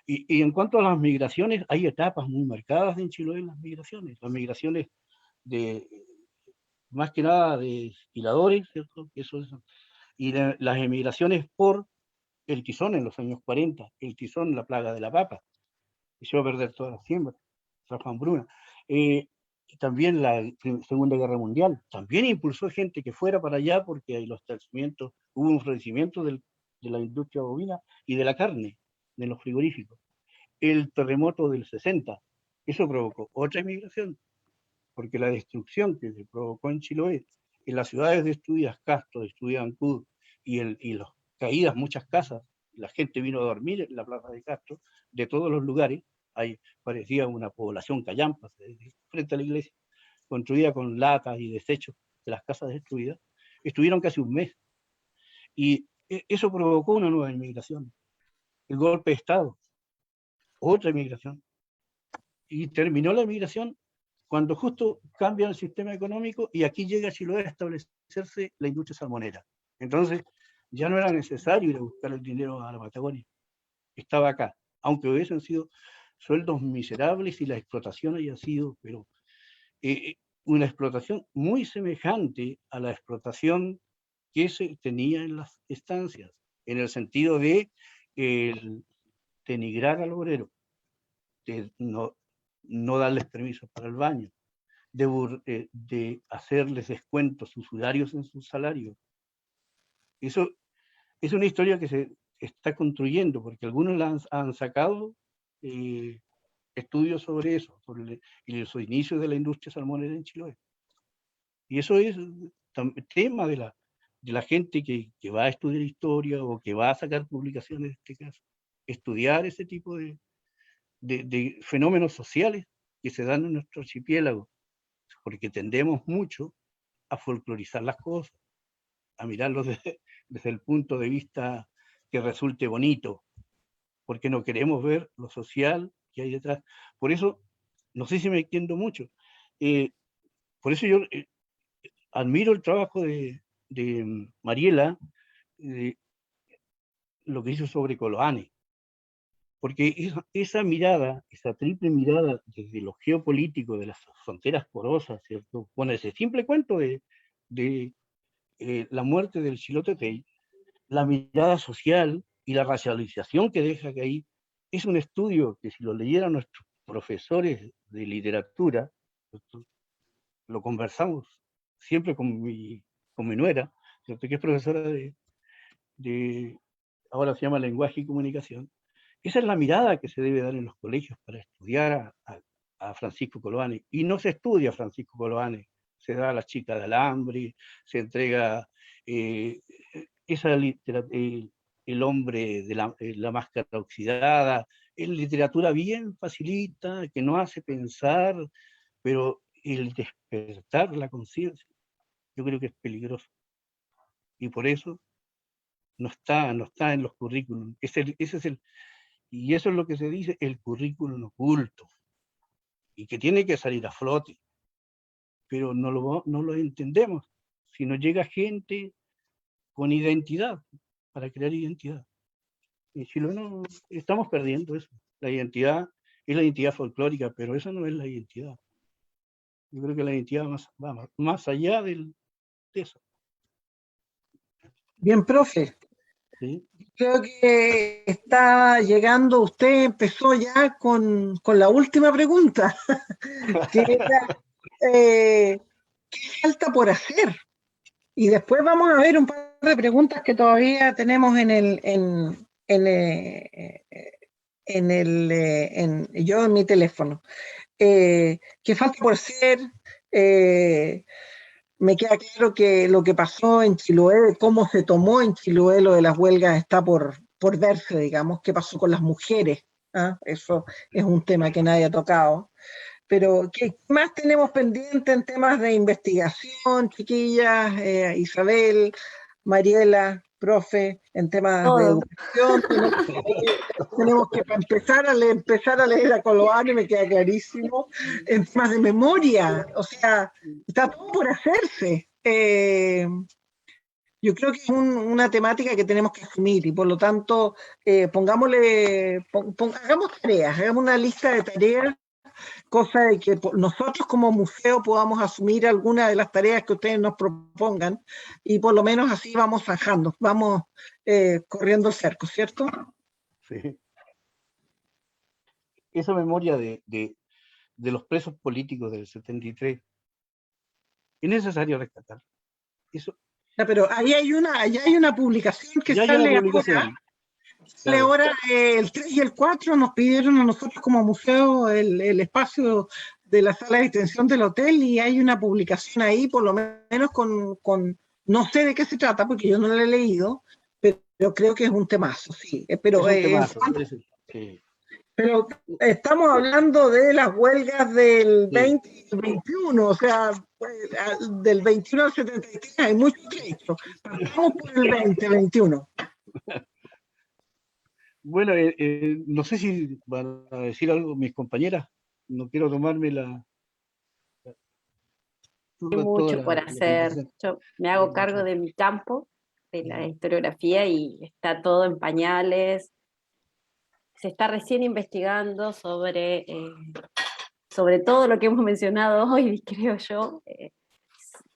Y en cuanto a las migraciones, hay etapas muy marcadas en Chiloé en las migraciones de, más que nada de esquiladores, ¿cierto? Y las emigraciones por el tizón en los años 40, el tizón, la plaga de la papa, echó a perder todas las siembras, trajo hambruna. También la Segunda Guerra Mundial, también impulsó gente que fuera para allá porque hay los establecimientos, hubo un florecimiento de la industria bovina y de la carne, de los frigoríficos. El terremoto del 60, eso provocó otra inmigración, porque la destrucción que se provocó en Chiloé, en las ciudades destruidas, Castro, destruida Ancud, y las caídas, muchas casas, la gente vino a dormir en la plaza de Castro, de todos los lugares, ahí parecía una población callampa, frente a la iglesia, construida con latas y desechos de las casas destruidas, estuvieron casi un mes. Y eso provocó una nueva inmigración. El golpe de Estado, otra inmigración. Y terminó la inmigración cuando justo cambian el sistema económico y aquí llega Chiloé a establecerse la industria salmonera. Entonces, ya no era necesario ir a buscar el dinero a la Patagonia. Estaba acá, aunque hubiesen sido sueldos miserables y la explotación haya sido, pero una explotación muy semejante a la explotación que se tenía en las estancias, en el sentido de denigrar al obrero, de no darles permisos para el baño, de hacerles descuentos usurarios en sus salarios. Eso es una historia que se está construyendo, porque algunos han sacado estudios sobre eso, sobre los inicios de la industria salmonera en Chiloé. Y eso es tema de la gente que va a estudiar historia o que va a sacar publicaciones en este caso. Estudiar ese tipo de fenómenos sociales que se dan en nuestro archipiélago, porque tendemos mucho a folclorizar las cosas, a mirarlos desde el punto de vista que resulte bonito, porque no queremos ver lo social que hay detrás. Por eso, no sé si me extiendo mucho, por eso yo admiro el trabajo de Mariela, lo que hizo sobre Coloane, porque esa mirada, esa triple mirada desde lo geopolítico, de las fronteras porosas, ¿cierto? Con ese simple cuento de la muerte del Chilotepey, la mirada social y la racialización que deja que ahí, es un estudio que si lo leyeran nuestros profesores de literatura, ¿cierto? Lo conversamos siempre con mi nuera, ¿cierto? Que es profesora ahora se llama Lenguaje y Comunicación. Esa es la mirada que se debe dar en los colegios para estudiar a Francisco Coloane. Y no se estudia a Francisco Coloane, se da a la chica de alambre, se entrega el hombre de la máscara oxidada, es literatura bien facilita, que no hace pensar, pero el despertar la conciencia, yo creo que es peligroso. Y por eso no está en los currículums. Y eso es lo que se dice, el currículum oculto, y que tiene que salir a flote, pero no lo entendemos, si no llega gente con identidad, para crear identidad. En Chile no, estamos perdiendo eso. La identidad es la identidad folclórica, pero eso no es la identidad. Yo creo que la identidad va más allá de eso. Bien, profe. ¿Sí? Creo que está llegando, usted empezó ya con la última pregunta, que era, ¿qué falta por hacer? Y después vamos a ver un par de preguntas que todavía tenemos yo en mi teléfono. ¿Qué falta por hacer? Me queda claro que lo que pasó en Chiloé, cómo se tomó en Chiloé lo de las huelgas, está por verse, digamos, qué pasó con las mujeres. ¿Ah? Eso es un tema que nadie ha tocado. Pero, ¿qué más tenemos pendiente en temas de investigación, chiquillas? Isabel, Mariela, profe, en temas de educación. Tenemos que empezar a leer a Coloane, me queda clarísimo. En temas de memoria, o sea, está todo por hacerse. Yo creo que es una temática que tenemos que asumir y por lo tanto hagamos tareas, hagamos una lista de tareas cosa de que nosotros como museo podamos asumir alguna de las tareas que ustedes nos propongan, y por lo menos así vamos zanjando, vamos corriendo el cerco, ¿cierto? Sí. Esa memoria de los presos políticos del 73 es necesario rescatar. Eso, Ya, pero ahí hay una publicación que ya hay una sale publicación. Claro. ahora, el 3 y el 4 nos pidieron a nosotros como museo el espacio de la sala de extensión del hotel, y hay una publicación ahí, por lo menos no sé de qué se trata, porque yo no la he leído, pero creo que es un temazo, sí. Pero, Es un temazo. Sí. pero estamos hablando de las huelgas del Sí. 20 y 21, o sea, del 21 al 73 hay mucho trecho. Partamos por el 2021. Bueno, no sé si van a decir algo mis compañeras. No quiero tomarme Hay mucho por la hacer. presentación. Yo me hago cargo de mi campo, de la historiografía, y está todo en pañales. Se está recién investigando sobre todo lo que hemos mencionado hoy, creo yo.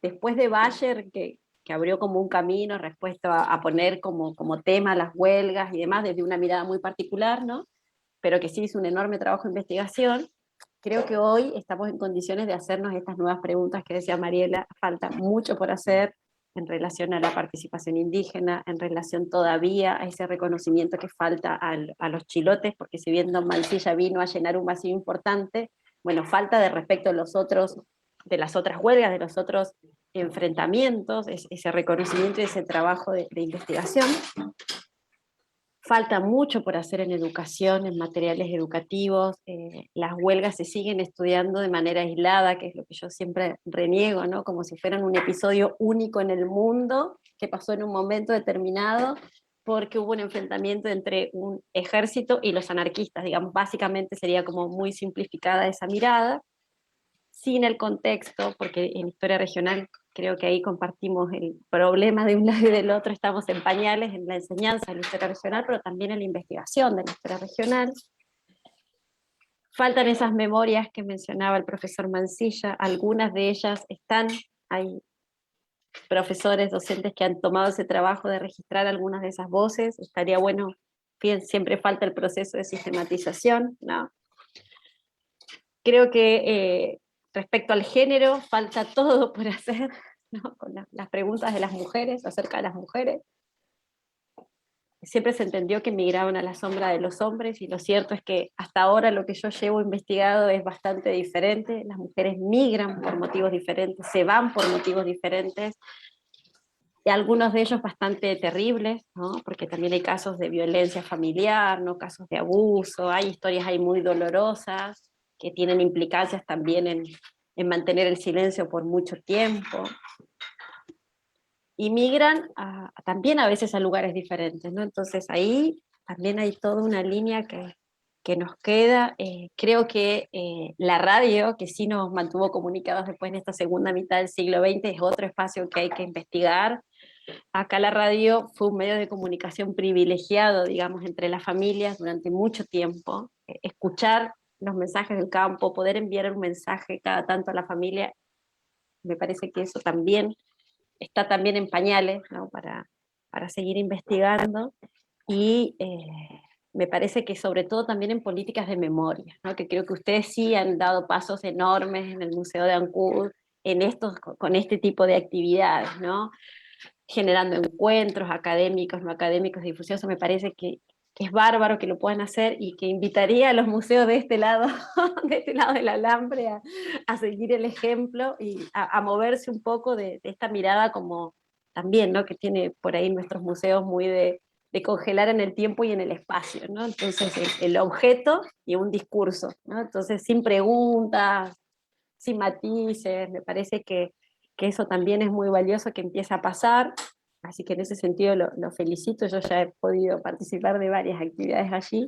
Después de Bayer, que abrió como un camino respecto a poner como tema las huelgas y demás, desde una mirada muy particular, ¿no? Pero que sí hizo un enorme trabajo de investigación. Creo que hoy estamos en condiciones de hacernos estas nuevas preguntas que decía Mariela. Falta mucho por hacer en relación a la participación indígena, en relación todavía a ese reconocimiento que falta a los chilotes, porque si bien Don Mansilla vino a llenar un vacío importante, bueno, falta de respecto a de las otras huelgas, de los otros enfrentamientos, ese reconocimiento y ese trabajo de investigación. Falta mucho por hacer en educación, en materiales educativos. Las huelgas se siguen estudiando de manera aislada, que es lo que yo siempre reniego, ¿no? Como si fueran un episodio único en el mundo, que pasó en un momento determinado, porque hubo un enfrentamiento entre un ejército y los anarquistas, digamos, básicamente sería como muy simplificada esa mirada, sin el contexto, porque en historia regional creo que ahí compartimos el problema de un lado y del otro, estamos en pañales en la enseñanza de la historia regional, pero también en la investigación de la historia regional. Faltan esas memorias que mencionaba el profesor Mansilla, algunas de ellas están, hay profesores, docentes que han tomado ese trabajo de registrar algunas de esas voces, estaría bueno, siempre falta el proceso de sistematización, ¿no? Creo que respecto al género, falta todo por hacer, ¿no? Con las preguntas de las mujeres, acerca de las mujeres. Siempre se entendió que migraban a la sombra de los hombres, y lo cierto es que hasta ahora lo que yo llevo investigado es bastante diferente. Las mujeres migran por motivos diferentes, se van por motivos diferentes, y algunos de ellos bastante terribles, ¿no? Porque también hay casos de violencia familiar, ¿no? Casos de abuso, hay historias ahí muy dolorosas, que tienen implicancias también en mantener el silencio por mucho tiempo. Y migran también a veces a lugares diferentes, ¿no? Entonces ahí también hay toda una línea que nos queda. Creo que la radio, que sí nos mantuvo comunicados después en esta segunda mitad del siglo XX, es otro espacio que hay que investigar. Acá la radio fue un medio de comunicación privilegiado, digamos, entre las familias durante mucho tiempo. Escuchar los mensajes del campo, poder enviar un mensaje cada tanto a la familia, me parece que eso también está también en pañales, ¿no? para seguir investigando, y me parece que sobre todo también en políticas de memoria, ¿no? Que creo que ustedes sí han dado pasos enormes en el Museo de Ancud, con este tipo de actividades, ¿no? Generando encuentros académicos, no académicos, de difusión. Eso me parece que es bárbaro que lo puedan hacer, y que invitaría a los museos de este lado, de este lado del alambre, a seguir el ejemplo y a moverse un poco de esta mirada como también, ¿no? Que tiene por ahí nuestros museos muy de congelar en el tiempo y en el espacio, ¿no? Entonces el objeto y un discurso, ¿no? Entonces sin preguntas, sin matices, me parece que eso también es muy valioso, que empieza a pasar. Así que en ese sentido lo felicito. Yo ya he podido participar de varias actividades allí,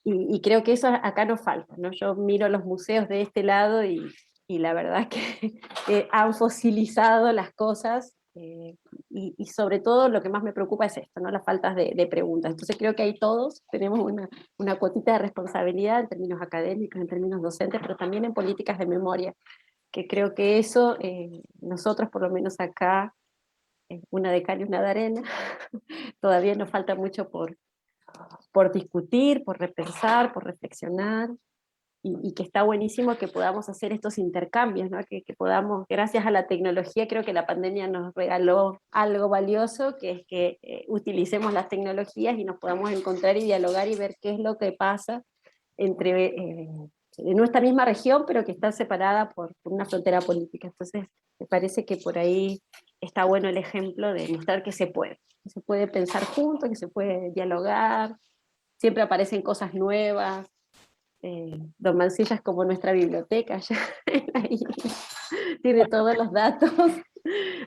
y creo que eso acá nos falta, ¿no? Yo miro los museos de este lado, y la verdad que han fosilizado las cosas y sobre todo lo que más me preocupa es esto, ¿no? Las faltas de preguntas. Entonces creo que ahí todos tenemos una cuotita de responsabilidad en términos académicos, en términos docentes, pero también en políticas de memoria, que creo que eso, nosotros por lo menos acá, una de cal y una de arena, todavía nos falta mucho por discutir, por repensar, por reflexionar, y que está buenísimo que podamos hacer estos intercambios, ¿no? Que podamos, gracias a la tecnología, creo que la pandemia nos regaló algo valioso, que es que utilicemos las tecnologías y nos podamos encontrar y dialogar y ver qué es lo que pasa entre en nuestra misma región, pero que está separada por una frontera política. Entonces, me parece que por ahí está bueno el ejemplo de mostrar que se puede pensar juntos, que se puede dialogar, siempre aparecen cosas nuevas. Don Mancilla es como nuestra biblioteca, ya ahí tiene todos los datos.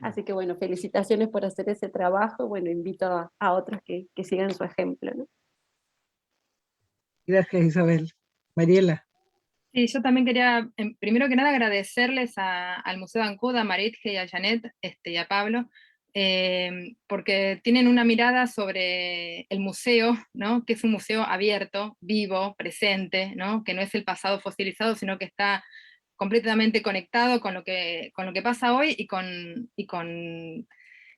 Así que bueno, felicitaciones por hacer ese trabajo. Bueno, invito a otros que sigan su ejemplo, ¿no? Gracias, Isabel. Mariela. Sí, yo también quería, primero que nada, agradecerles al Museo de Ancud, a Maritje y a Janet y a Pablo, porque tienen una mirada sobre el museo, ¿no? Que es un museo abierto, vivo, presente, ¿no? Que no es el pasado fosilizado, sino que está completamente conectado con lo que pasa hoy y con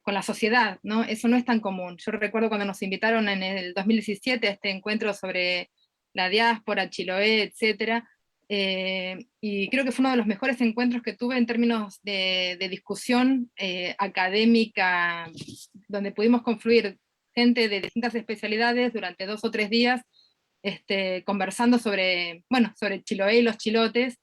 la sociedad, ¿no? Eso no es tan común. Yo recuerdo cuando nos invitaron en el 2017 a este encuentro sobre la diáspora, Chiloé, etcétera, y creo que fue uno de los mejores encuentros que tuve en términos de discusión académica, donde pudimos confluir gente de distintas especialidades durante 2 o 3 días, conversando sobre Chiloé y los chilotes,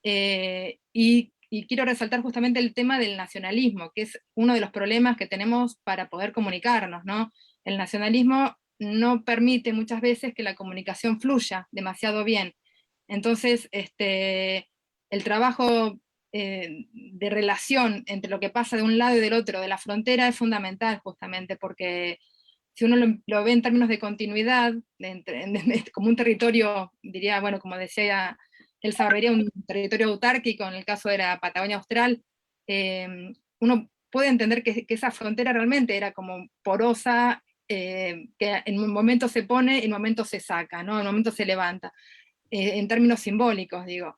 y quiero resaltar justamente el tema del nacionalismo, que es uno de los problemas que tenemos para poder comunicarnos, ¿no? El nacionalismo no permite muchas veces que la comunicación fluya demasiado bien. Entonces, el trabajo de relación entre lo que pasa de un lado y del otro de la frontera es fundamental, justamente porque si uno lo ve en términos de continuidad, como un territorio, diría, bueno, como decía Elsa Barbería, un territorio autárquico, en el caso de la Patagonia Austral, uno puede entender que esa frontera realmente era como porosa, que en un momento se pone y en un momento se saca, ¿no? En un momento se levanta, en términos simbólicos, digo.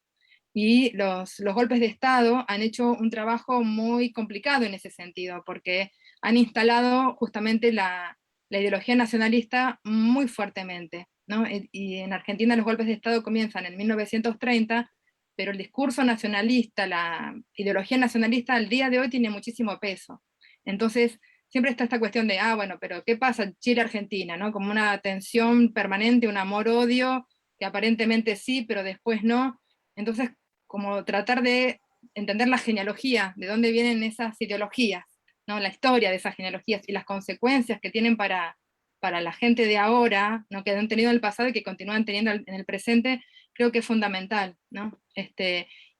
Y los golpes de Estado han hecho un trabajo muy complicado en ese sentido, porque han instalado justamente la ideología nacionalista muy fuertemente, ¿no? Y en Argentina los golpes de Estado comienzan en 1930, pero el discurso nacionalista, la ideología nacionalista al día de hoy tiene muchísimo peso. Entonces, siempre está esta cuestión de, bueno, pero ¿qué pasa Chile-Argentina? ¿No? Como una tensión permanente, un amor-odio, que aparentemente sí, pero después no. Entonces, como tratar de entender la genealogía, de dónde vienen esas ideologías, ¿no? La historia de esas genealogías y las consecuencias que tienen para la gente de ahora, ¿no? Que han tenido en el pasado y que continúan teniendo en el presente, creo que es fundamental, ¿no?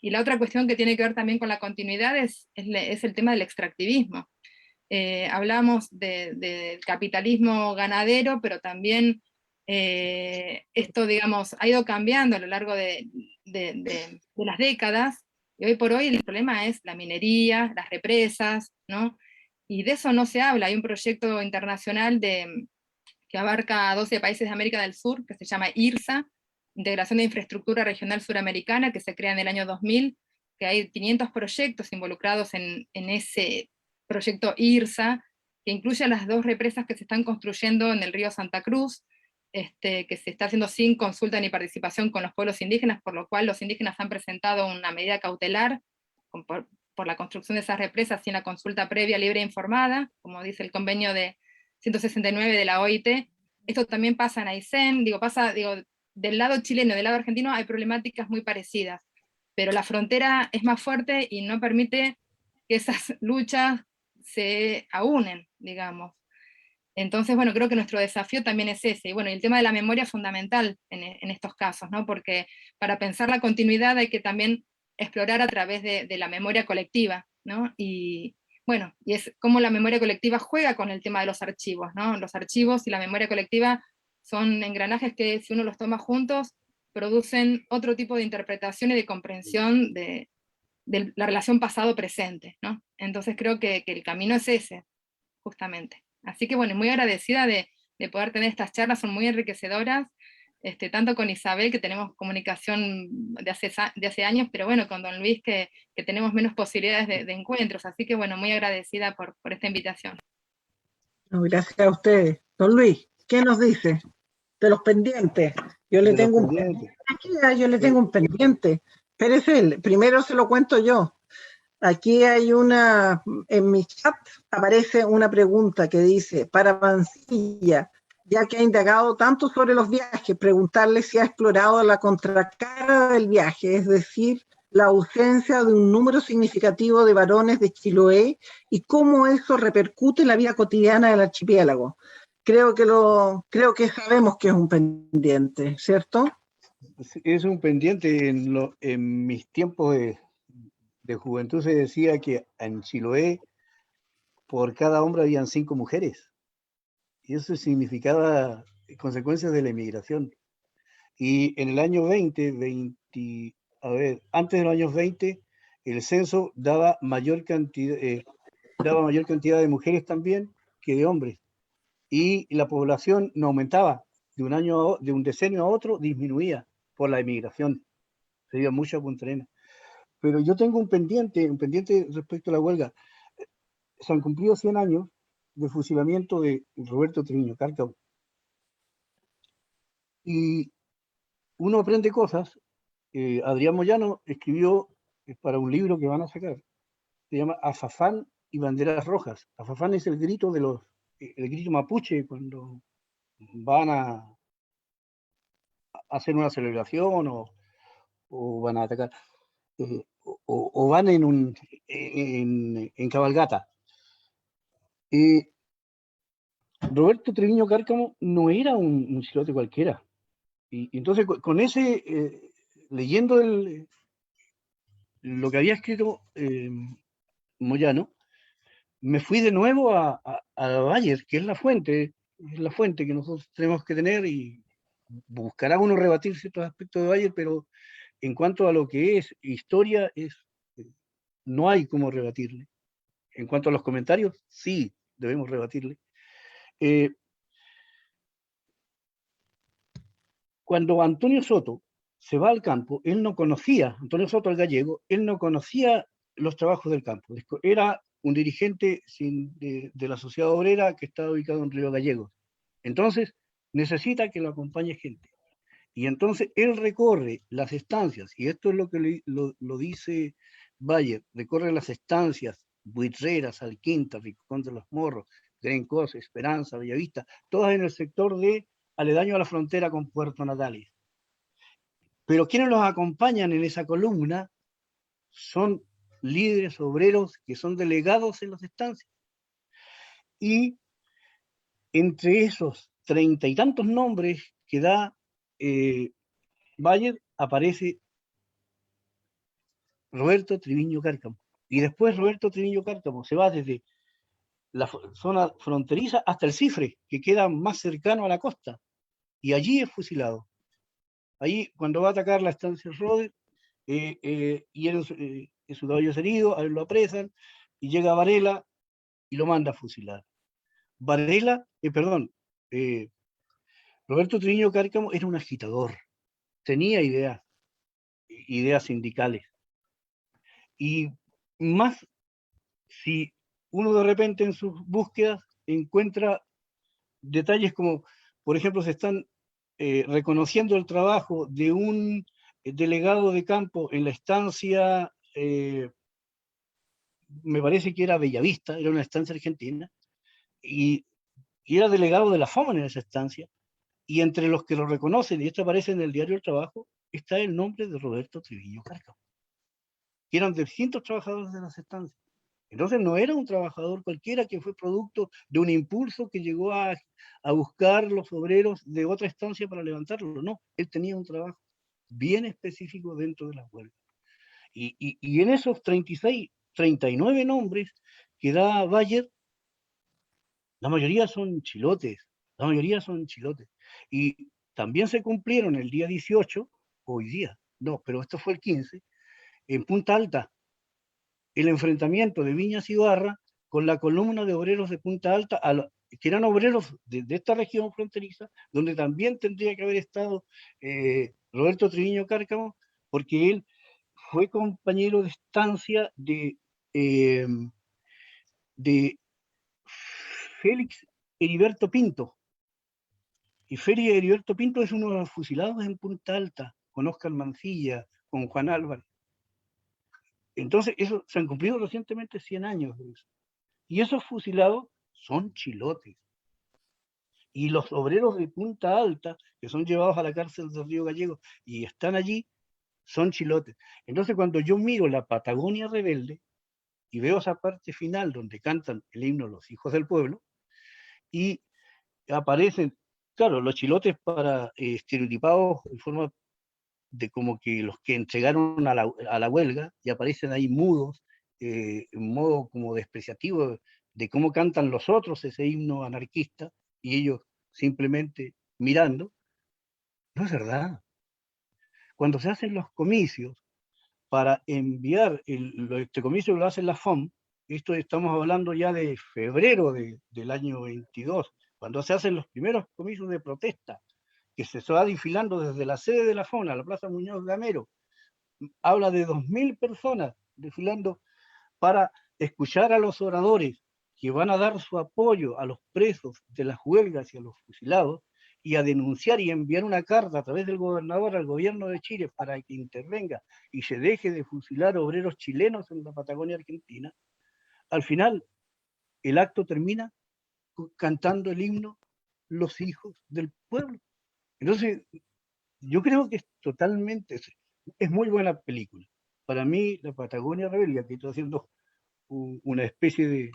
Y la otra cuestión que tiene que ver también con la continuidad es el tema del extractivismo. Hablamos del capitalismo ganadero, pero también esto, digamos, ha ido cambiando a lo largo de las décadas, y hoy por hoy el problema es la minería, las represas, ¿no? Y de eso no se habla. Hay un proyecto internacional que abarca a 12 países de América del Sur, que se llama IRSA, Integración de Infraestructura Regional Suramericana, que se crea en el año 2000, que hay 500 proyectos involucrados en ese proyecto IRSA, que incluye a las 2 represas que se están construyendo en el río Santa Cruz, que se está haciendo sin consulta ni participación con los pueblos indígenas, por lo cual los indígenas han presentado una medida cautelar por la construcción de esas represas sin la consulta previa, libre e informada, como dice el convenio de 169 de la OIT. Esto también pasa en Aysén, del lado chileno y del lado argentino hay problemáticas muy parecidas, pero la frontera es más fuerte y no permite que esas luchas se aúnen, digamos. Entonces, bueno, creo que nuestro desafío también es ese. Y bueno, el tema de la memoria es fundamental en estos casos, ¿no? Porque para pensar la continuidad hay que también explorar a través de la memoria colectiva, ¿no? Y bueno, y es cómo la memoria colectiva juega con el tema de los archivos, ¿no? Los archivos y la memoria colectiva son engranajes que, si uno los toma juntos, producen otro tipo de interpretación y de comprensión de la relación pasado-presente, ¿no? Entonces creo que el camino es ese. justamente. Así que bueno, muy agradecida de poder tener estas charlas, son muy enriquecedoras, tanto con Isabel, que tenemos comunicación de hace años, pero bueno, con don Luis, que tenemos menos posibilidades de encuentros, así que bueno, muy agradecida por esta invitación. No, gracias a ustedes. Don Luis, ¿qué nos dice de los pendientes? Yo le tengo un pendiente. Yo le tengo un pendiente. Espérese, primero se lo cuento yo. Aquí hay en mi chat aparece una pregunta que dice, para Mancilla, ya que ha indagado tanto sobre los viajes, preguntarle si ha explorado la contracara del viaje, es decir, la ausencia de un número significativo de varones de Chiloé y cómo eso repercute en la vida cotidiana del archipiélago. Creo que sabemos que es un pendiente, ¿cierto? Es un pendiente. En mis tiempos de juventud se decía que en Chiloé por cada hombre habían 5 mujeres. Y eso significaba consecuencias de la inmigración. Y en el año 20, antes de los años 20, el censo daba mayor cantidad de mujeres también que de hombres. Y la población no aumentaba. De un decenio a otro disminuía por la inmigración. Se dio mucha Punta Arenas. Pero yo tengo un pendiente respecto a la huelga. Se han cumplido 100 años del fusilamiento de Roberto Triviño Cárcamo. Y uno aprende cosas. Adrián Moyano escribió para un libro que van a sacar. Se llama Azafán y Banderas Rojas. Azafán es el grito el grito mapuche cuando van a hacer una celebración o van a atacar. O van en cabalgata. Roberto Treviño Cárcamo no era un chilote cualquiera. Y entonces con ese, leyendo lo que había escrito Moyano, me fui de nuevo a Bayer, que es la fuente que nosotros tenemos que tener, y buscará uno rebatir ciertos aspectos de Bayer, pero en cuanto a lo que es historia, no hay cómo rebatirle. En cuanto a los comentarios, sí, debemos rebatirle. Cuando Antonio Soto se va al campo, Antonio Soto, el gallego, él no conocía los trabajos del campo. Era un dirigente de la sociedad obrera que estaba ubicado en Río Gallegos. Entonces, necesita que lo acompañe gente. Y entonces él recorre las estancias, y esto es lo que lo dice Bayer, recorre las estancias, Buitreras, Alquinta, Rincón de los Morros, Grencos, Esperanza, Bellavista, todas en el sector aledaño a la frontera con Puerto Natales. Pero quienes los acompañan en esa columna son líderes obreros que son delegados en las estancias. Y entre esos 30 y tantos nombres que da Bayer, aparece Roberto Triviño Cárcamo. Y después Roberto Triviño Cárcamo se va desde la zona fronteriza hasta el Cifre, que queda más cercano a la costa. Y allí es fusilado. Ahí, cuando va a atacar la estancia Roder, y él en su caballo es herido, a él lo apresan, y llega Varela y lo manda a fusilar. Roberto Triviño Cárcamo era un agitador, tenía ideas sindicales. Y más si uno de repente en sus búsquedas encuentra detalles como, por ejemplo, se están reconociendo el trabajo de un delegado de campo en la estancia, me parece que era Bellavista, era una estancia argentina, y era delegado de la FOMAN en esa estancia, y entre los que lo reconocen, y esto aparece en el diario El Trabajo, está el nombre de Roberto Triviño Cárcamo, que eran distintos trabajadores de las estancias. Entonces no era un trabajador cualquiera que fue producto de un impulso que llegó a buscar los obreros de otra estancia para levantarlo. No, él tenía un trabajo bien específico dentro de las huelgas. Y en esos 39 nombres que da Bayer, la mayoría son chilotes. Y también se cumplieron el día 18, hoy día, no, pero esto fue el 15, en Punta Alta, el enfrentamiento de Viñas Ibarra con la columna de obreros de Punta Alta, que eran obreros de esta región fronteriza, donde también tendría que haber estado Roberto Triviño Cárcamo, porque él fue compañero de estancia de Félix Heriberto Pinto. Y Félix Heriberto Pinto es uno de los fusilados en Punta Alta, con Óscar Mancilla, con Juan Álvarez. Entonces, eso, se han cumplido recientemente 100 años de eso. Y esos fusilados son chilotes. Y los obreros de Punta Alta, que son llevados a la cárcel de Río Gallegos y están allí, son chilotes. Entonces, cuando yo miro la Patagonia Rebelde y veo esa parte final donde cantan el himno Los Hijos del Pueblo, y aparecen, claro, los chilotes para estereotipados en forma de como que los que entregaron a la huelga, y aparecen ahí mudos, en modo como despreciativo de cómo cantan los otros ese himno anarquista, y ellos simplemente mirando. No es verdad. Cuando se hacen los comicios para enviar, este comicio lo hace la FOM, esto estamos hablando ya de febrero del año 22, cuando se hacen los primeros comicios de protesta, que se va desfilando desde la sede de la FOM a la Plaza Muñoz Gamero, habla de 2.000 personas desfilando para escuchar a los oradores que van a dar su apoyo a los presos de las huelgas y a los fusilados, y a denunciar y enviar una carta a través del gobernador al gobierno de Chile para que intervenga y se deje de fusilar obreros chilenos en la Patagonia Argentina. Al final, el acto termina cantando el himno Los Hijos del Pueblo. Entonces, yo creo que es totalmente, es muy buena película. Para mí, La Patagonia Rebelde, aquí estoy haciendo una especie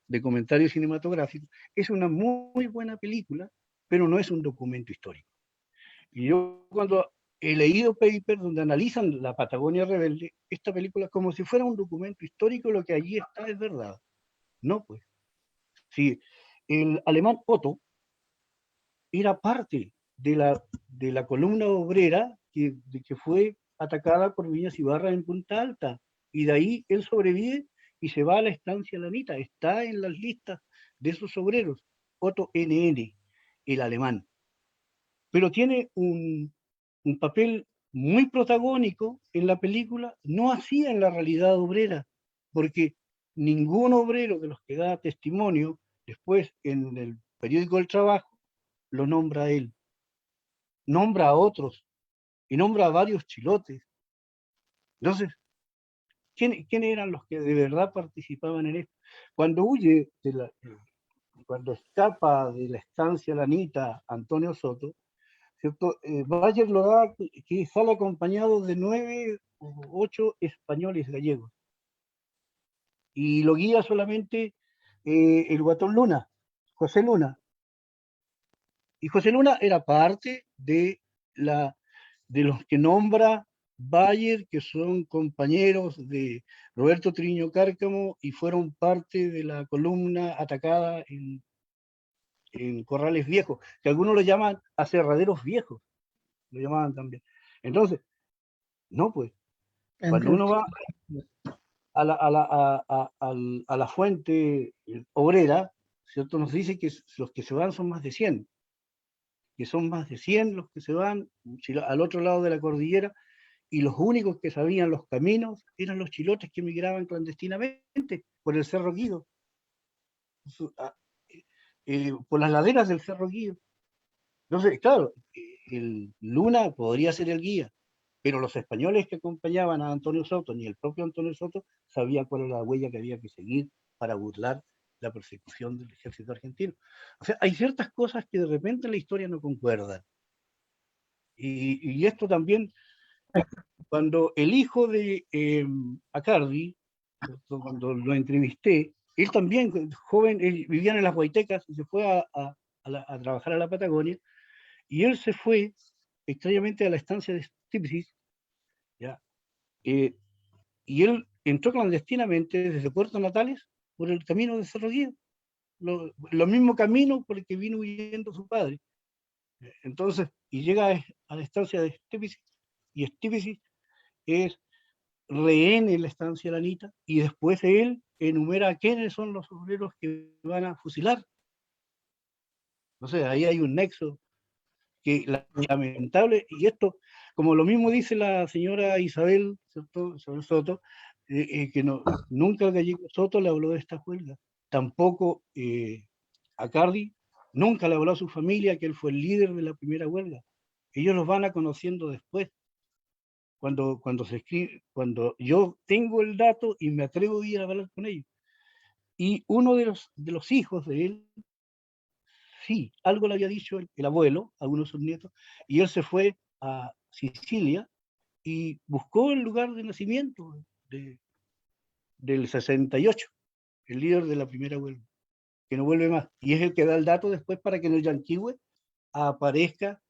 de comentario cinematográfico, es una muy buena película, pero no es un documento histórico. Y yo cuando he leído papers donde analizan La Patagonia Rebelde, esta película como si fuera un documento histórico, lo que allí está es verdad. No, pues. Sí, el alemán Otto era parte de la columna obrera que fue atacada por Viñas Ibarra en Punta Alta, y de ahí él sobrevive y se va a la estancia Lanita, está en las listas de esos obreros, Otto NN, el alemán. Pero tiene un papel muy protagónico en la película, no hacía en la realidad obrera, porque ningún obrero de los que da testimonio después en el periódico del Trabajo lo nombra a él, nombra a otros y nombra a varios chilotes. Entonces, ¿quién eran los que de verdad participaban en esto? Cuando huye, cuando escapa de la estancia Lanita Antonio Soto, ¿cierto? Bayer lo da que sale acompañado de 9 o 8 españoles gallegos. Y lo guía solamente el guatón Luna, José Luna. Y José Luna era parte de los que nombra Bayer, que son compañeros de Roberto Triviño Cárcamo y fueron parte de la columna atacada en Corrales Viejos, que algunos lo llaman aserraderos viejos, lo llamaban también. Entonces, no, pues, cuando uno va a la fuente obrera, ¿cierto? Nos dice que los que se van son más de 100, que son más de 100 los que se van al otro lado de la cordillera, y los únicos que sabían los caminos eran los chilotes que emigraban clandestinamente por el Cerro Guido, por las laderas del Cerro Guido. Entonces, claro, el Luna podría ser el guía, pero los españoles que acompañaban a Antonio Soto, ni el propio Antonio Soto, sabía cuál era la huella que había que seguir para burlar la persecución del ejército argentino. O sea, hay ciertas cosas que de repente en la historia no concuerdan. Y esto también, cuando el hijo de Acardi, cuando lo entrevisté, él también, joven, él vivía en las Guaitecas y se fue a trabajar a la Patagonia, y él se fue extrañamente a la estancia de Stipsis, ¿ya? Y él entró clandestinamente desde Puerto Natales por el camino de Cerro Guido, lo mismo camino por el que vino huyendo su padre. Entonces, y llega a la estancia de Stipsis, y Stipsis es rehén en la estancia Lanita, y después él enumera quiénes son los obreros que van a fusilar. O sea, ahí hay un nexo que lamentable, y esto, como lo mismo dice la señora Isabel, ¿cierto? Isabel Soto, que no, nunca el gallego Soto le habló de esta huelga, tampoco a Cardi, nunca le habló a su familia que él fue el líder de la primera huelga. Ellos los van a conociendo después, cuando se escribe, cuando yo tengo el dato y me atrevo a ir a hablar con ellos. Y uno de los hijos de él, sí, algo le había dicho el abuelo, algunos de sus nietos, y él se fue a Sicilia y buscó el lugar de nacimiento del 68, el líder de la primera huelga, que no vuelve más. Y es el que da el dato después para que en el Yanquihue aparezca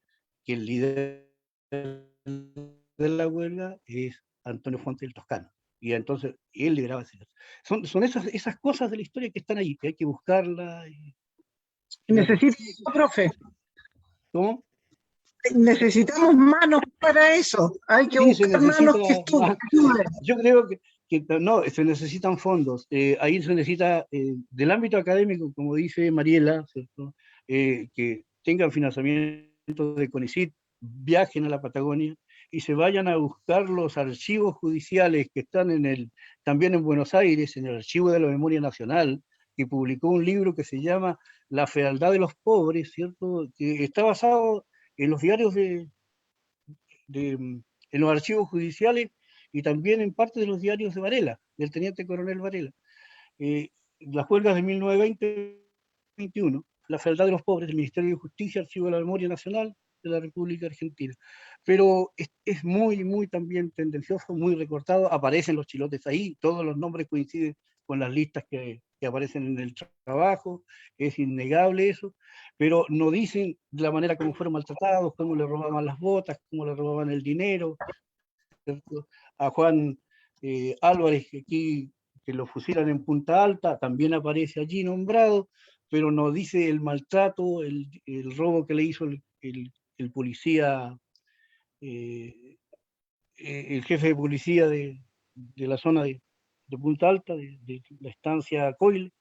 que el líder de la huelga es Antonio Fuentes del Toscano. Y entonces él lideraba ese. Son esas cosas de la historia que están ahí, que hay que buscarlas. Necesito, profe, ¿Cómo? necesitamos manos para eso. Hay que Sí, se buscar manos que necesita. estudien. Yo creo que no, se necesitan fondos. Ahí se necesita, del ámbito académico, como dice Mariela, ¿cierto? Que tengan financiamiento de CONICYT, viajen a la Patagonia y se vayan a buscar los archivos judiciales que están también en Buenos Aires, en el Archivo de la Memoria Nacional, que publicó un libro que se llama La fealdad de los pobres, ¿cierto? Que está basado en los diarios en los archivos judiciales y también en parte de los diarios de Varela, del teniente coronel Varela. Las huelgas de 1920-21, la fealdad de los pobres, del Ministerio de Justicia, Archivo de la Memoria Nacional de la República Argentina. Pero es muy, muy también tendencioso, muy recortado, aparecen los chilotes ahí, todos los nombres coinciden con las listas que aparecen en el trabajo, es innegable eso, pero no dicen de la manera como fueron maltratados, cómo le robaban las botas, cómo le robaban el dinero, ¿cierto? A Juan Álvarez, que lo fusilan en Punta Alta, también aparece allí nombrado, pero no dice el maltrato, el robo que le hizo el policía, el jefe de policía de la zona de Punta Alta, de la estancia Coyle.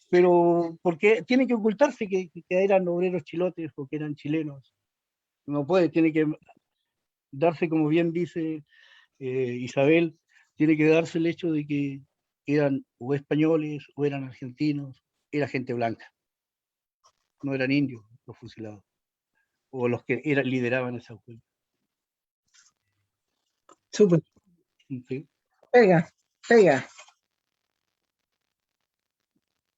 Pero porque tiene que ocultarse que eran obreros chilotes o que eran chilenos. No puede, tiene que darse, como bien dice Isabel, tiene que darse el hecho de que eran o españoles o eran argentinos, era gente blanca, no eran indios los fusilados, o los que lideraban esa huelga. Súper. ¿Sí? Pega, pega.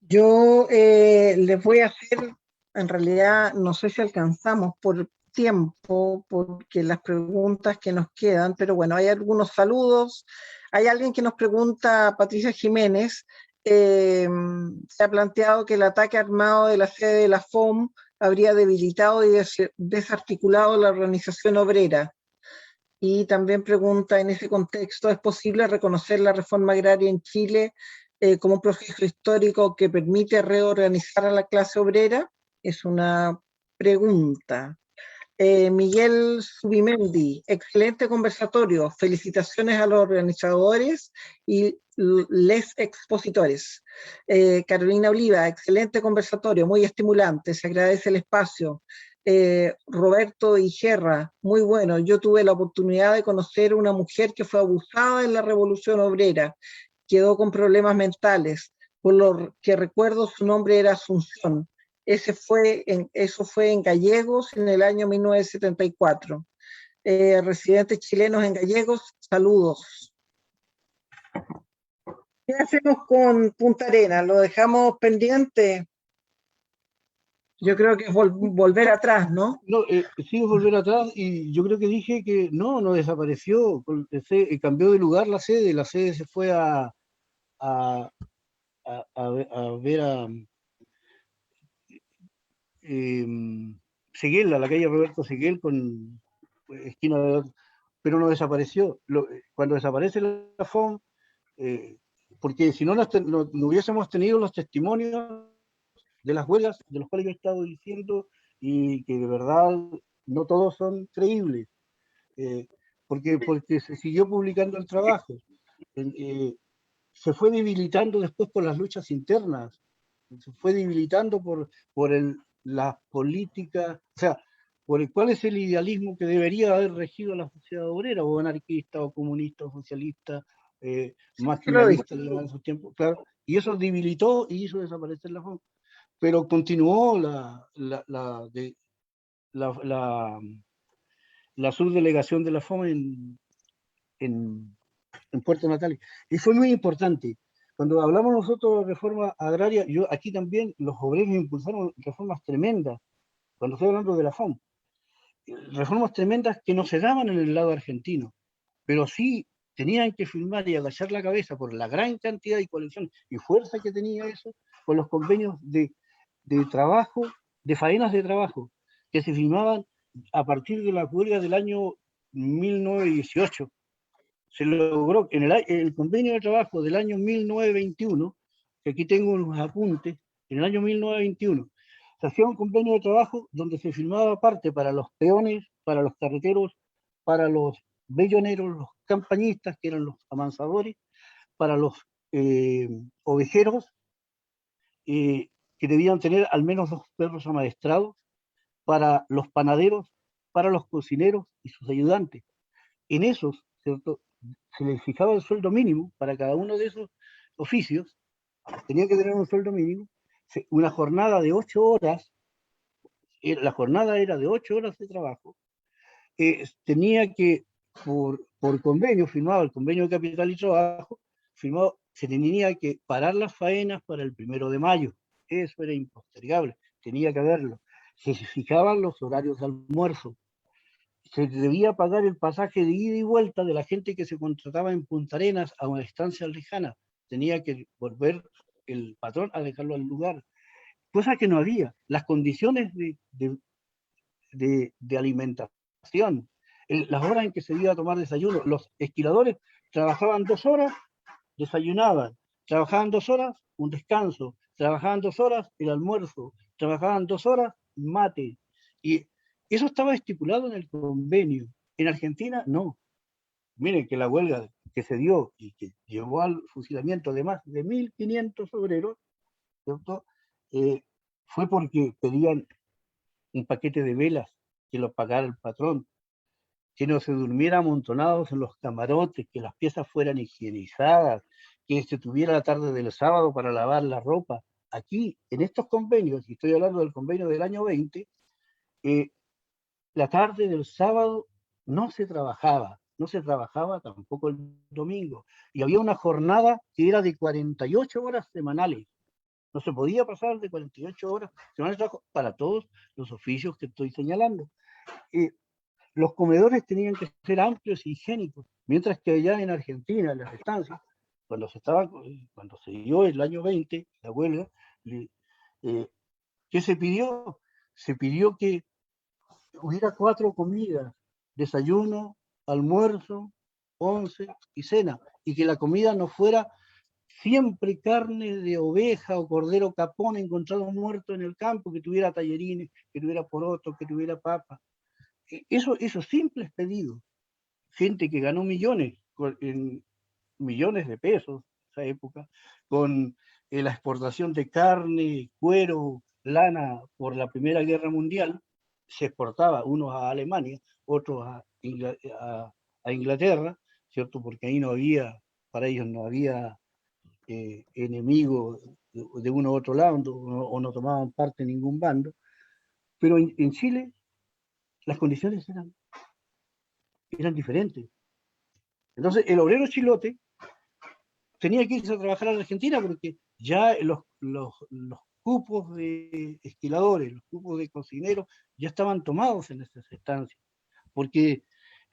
Yo les voy a hacer, en realidad, no sé si alcanzamos por tiempo, porque las preguntas que nos quedan, pero bueno, hay algunos saludos. Hay alguien que nos pregunta, Patricia Jiménez, se ha planteado que el ataque armado de la sede de la FOM habría debilitado y desarticulado la organización obrera. Y también pregunta en ese contexto, ¿es posible reconocer la reforma agraria en Chile como un proceso histórico que permite reorganizar a la clase obrera? Es una pregunta. Miguel Subimendi, excelente conversatorio, felicitaciones a los organizadores y les expositores. Carolina Oliva, excelente conversatorio, muy estimulante, se agradece el espacio. Roberto Igerra, muy bueno, yo tuve la oportunidad de conocer a una mujer que fue abusada en la Revolución Obrera, quedó con problemas mentales, por lo que recuerdo su nombre era Asunción. Eso fue en Gallegos en el año 1974. Residentes chilenos en Gallegos, saludos. ¿Qué hacemos con Punta Arenas? ¿Lo dejamos pendiente? Yo creo que es volver atrás, ¿no? No, sí, es volver atrás, y yo creo que dije que no desapareció, cambió de lugar la sede se fue a ver a Seguel, a la calle Roberto Seguel, con esquina de, pero no desapareció. Cuando desaparece la FOM, porque si no, no hubiésemos tenido los testimonios de las huelgas, de los cuales yo he estado diciendo, y que de verdad no todos son creíbles, porque se siguió publicando el trabajo. se fue debilitando después por las luchas internas, se fue debilitando por la política, o sea, cuál es el idealismo que debería haber regido la sociedad obrera, o anarquista, o comunista, o socialista, maquiavelista en su tiempo, claro, y eso debilitó y hizo desaparecer la FOM. Pero continuó la subdelegación de la FOM en Puerto Natales. Y fue muy importante. Cuando hablamos nosotros de reforma agraria, yo aquí también los obreros impulsaron reformas tremendas, cuando estoy hablando de la FOM. Reformas tremendas que no se daban en el lado argentino, pero sí tenían que firmar y agachar la cabeza por la gran cantidad de coalición y fuerza que tenía eso, con los convenios de trabajo, de faenas de trabajo, que se firmaban a partir de la huelga del año 1918. Se logró en el convenio de trabajo del año 1921, que aquí tengo unos apuntes, en el año 1921, se hacía un convenio de trabajo donde se firmaba parte para los peones, para los carreteros, para los belloneros, los campañistas, que eran los amansadores, para los ovejeros, que debían tener al menos 2 perros amaestrados, para los panaderos, para los cocineros y sus ayudantes. En esos, ¿cierto?, se les fijaba el sueldo mínimo para cada uno de esos oficios, tenía que tener un sueldo mínimo, una jornada de 8 horas, la jornada era de 8 horas de trabajo, tenía que, por convenio, firmado el convenio de capital y trabajo, firmado, se tenía que parar las faenas para el 1 de mayo. Eso era impostergable, tenía que haberlo. Se fijaban los horarios de almuerzo, se debía pagar el pasaje de ida y vuelta de la gente que se contrataba en Punta Arenas a una estancia lejana. Tenía que volver el patrón a dejarlo al lugar. Cosa que no había. Las condiciones de alimentación, las horas en que se iba a tomar desayuno, los esquiladores trabajaban 2 horas, desayunaban, trabajaban 2 horas, un descanso, trabajaban 2 horas, el almuerzo, trabajaban 2 horas, mate. Y eso estaba estipulado en el convenio. En Argentina, no. Miren que la huelga que se dio y que llevó al fusilamiento de más de 1.500 obreros, ¿cierto? Fue porque pedían un paquete de velas que lo pagara el patrón, que no se durmiera amontonados en los camarotes, que las piezas fueran higienizadas, que se tuviera la tarde del sábado para lavar la ropa. Aquí, en estos convenios, y estoy hablando del convenio del año 20, la tarde del sábado no se trabajaba tampoco el domingo, y había una jornada que era de 48 horas semanales. No se podía pasar de 48 horas semanales de trabajo para todos los oficios que estoy señalando. Los comedores tenían que ser amplios y higiénicos, mientras que allá en Argentina, en las estancias, cuando se dio el año 20, la huelga, ¿qué se pidió? Se pidió que hubiera 4 comidas: desayuno, almuerzo, once y cena, y que la comida no fuera siempre carne de oveja o cordero capón encontrado muerto en el campo, que tuviera tallarines, que tuviera porotos, que tuviera papa. Esos simples pedidos, gente que ganó millones de pesos en esa época, con la exportación de carne, cuero, lana por la Primera Guerra Mundial, se exportaba, unos a Alemania, otros a Inglaterra, ¿cierto? Porque ahí para ellos no había enemigos de uno u otro lado, o no tomaban parte en ningún bando. Pero en Chile las condiciones eran diferentes. Entonces el obrero chilote tenía que irse a trabajar a la Argentina, porque ya los cupos de esquiladores, los cupos de cocineros ya estaban tomados en estas estancias, porque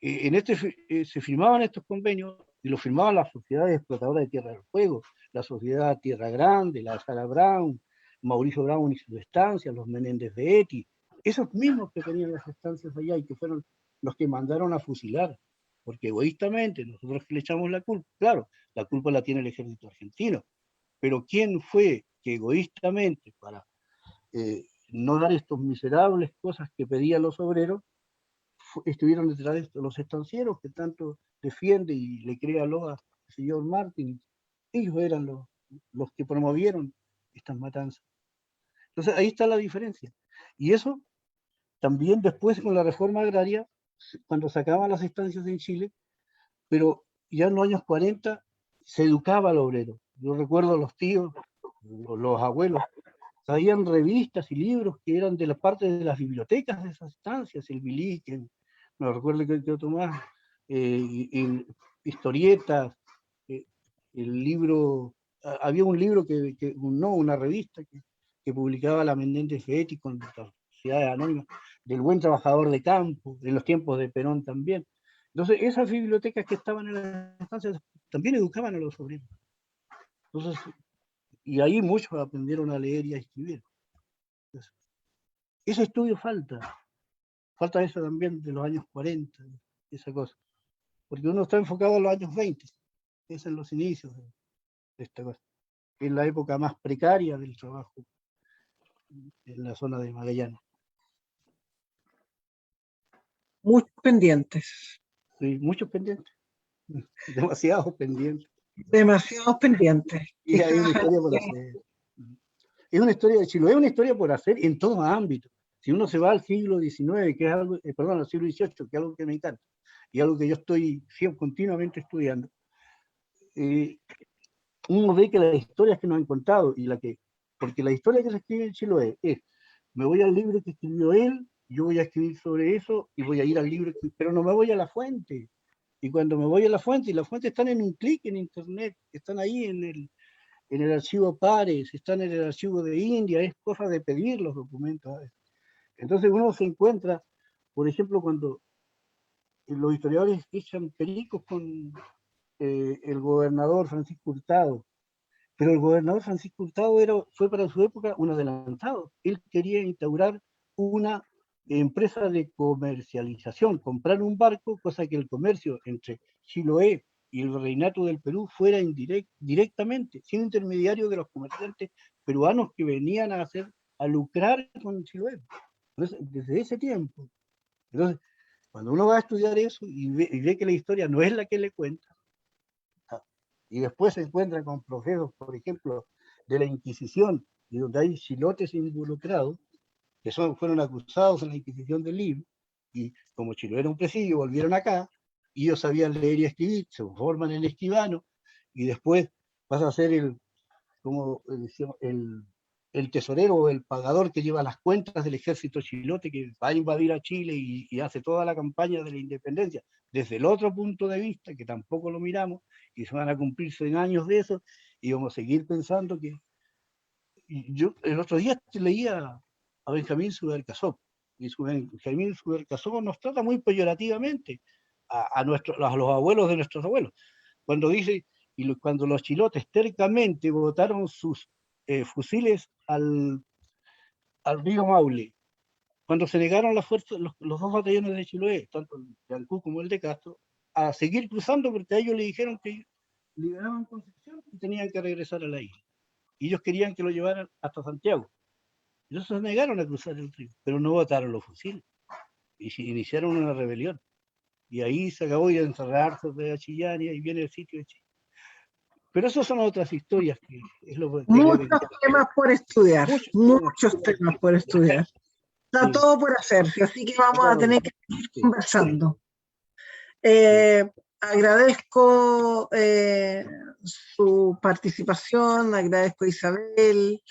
se firmaban estos convenios y los firmaban las sociedades explotadoras de Tierra del Fuego, la Sociedad Tierra Grande, la Sala Brown, Mauricio Brown y sus estancias, los Menéndez de Eti, esos mismos que tenían las estancias allá y que fueron los que mandaron a fusilar, porque egoístamente nosotros le echamos la culpa. Claro, la culpa la tiene el ejército argentino, pero ¿quién fue que egoístamente, para no dar estos miserables cosas que pedían los obreros, estuvieron detrás de los estancieros que tanto defiende y le crea loa al señor Martin ellos eran los que promovieron estas matanzas. Entonces ahí está la diferencia. Y eso también después con la reforma agraria, cuando sacaban las estancias en Chile, pero ya en los años 40 se educaba al obrero. Yo recuerdo a los tíos, los abuelos, traían revistas y libros que eran de la parte de las bibliotecas de esas estancias, el Bilique, no recuerdo qué otro más, historietas, el libro, había un libro una revista que publicaba la Menéndez Fetti con las sociedades anónimas, del buen trabajador de campo, en los tiempos de Perón también. Entonces, esas bibliotecas que estaban en las estancias también educaban a los obreros. Entonces, y ahí muchos aprendieron a leer y a escribir. Entonces, ese estudio falta eso también de los años 40, esa cosa. Porque uno está enfocado en los años 20, es en los inicios de esta cosa. Es la época más precaria del trabajo en la zona de Magallanes. Muchos pendientes. Sí, muchos pendientes, demasiados pendientes. Demasiados pendientes. Y hay una historia por hacer. Es una historia de Chiloé, es una historia por hacer en todos ámbitos. Si uno se va al siglo XIX, que es algo, perdón, al siglo XVIII, que es algo que me encanta, y algo que yo estoy continuamente estudiando, uno ve que las historias que nos han contado, porque la historia que se escribe en Chiloé es, me voy al libro que escribió él, yo voy a escribir sobre eso, y voy a ir al libro, pero no me voy a la fuente. Y cuando me voy a la fuente, y las fuentes están en un clic en internet, están ahí en el archivo Pares, están en el archivo de India, es cosa de pedir los documentos. Entonces uno se encuentra, por ejemplo, cuando los historiadores echan pericos con el gobernador Francisco Hurtado, pero el gobernador Francisco Hurtado fue para su época un adelantado. Él quería instaurar una empresa de comercialización, comprar un barco, cosa que el comercio entre Chiloé y el Reinato del Perú fuera directamente, sin intermediario de los comerciantes peruanos que venían a lucrar con Chiloé. Entonces, desde ese tiempo. Entonces, cuando uno va a estudiar eso y ve que la historia no es la que le cuenta, y después se encuentra con procesos, por ejemplo, de la Inquisición, y donde hay chilotes involucrados, que fueron acusados en la Inquisición del Libro, y como Chiloé era un presidio, volvieron acá, y ellos sabían leer y escribir, se forman en escribano, y después pasa a ser el tesorero o el pagador que lleva las cuentas del ejército chilote que va a invadir a Chile y hace toda la campaña de la independencia desde el otro punto de vista, que tampoco lo miramos, y se van a cumplir 100 años de eso, y vamos a seguir pensando que... Y yo el otro día leía a Benjamín Subercaseaux, y Benjamín Subercaseaux nos trata muy peyorativamente a los abuelos de nuestros abuelos, cuando dice, cuando los chilotes tercamente botaron sus fusiles al río Maule, cuando se negaron las fuerzas, los dos batallones de Chiloé, tanto el de Ancú como el de Castro, a seguir cruzando, porque a ellos le dijeron que liberaban Concepción y tenían que regresar a la isla. Y ellos querían que lo llevaran hasta Santiago. Ellos se negaron a cruzar el río, pero no botaron los fusiles. Y iniciaron una rebelión. Y ahí se acabó de encerrarse de Chillán y ahí viene el sitio de Chile. Pero esas son otras historias que es lo que muchos temas por estudiar, muchos temas por estudiar. Está sí. Todo por hacerse, así que vamos a tener que seguir conversando. Agradezco su participación, agradezco a Isabel,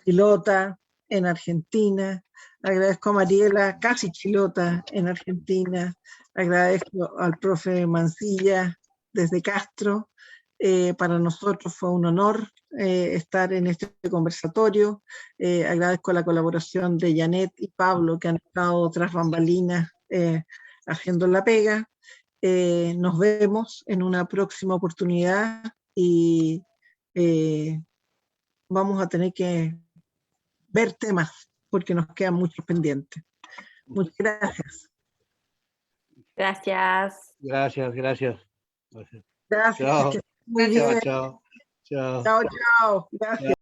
pilota en Argentina, agradezco a Mariela, casi chilota en Argentina, agradezco al profe Mancilla desde Castro. Para nosotros fue un honor estar en este conversatorio. Agradezco la colaboración de Janet y Pablo, que han estado tras bambalinas haciendo la pega. Nos vemos en una próxima oportunidad y vamos a tener que ver temas porque nos quedan muchos pendientes. Muchas gracias. Gracias. Gracias. Gracias. Chao. Muy bien. Chao. Chao. Gracias.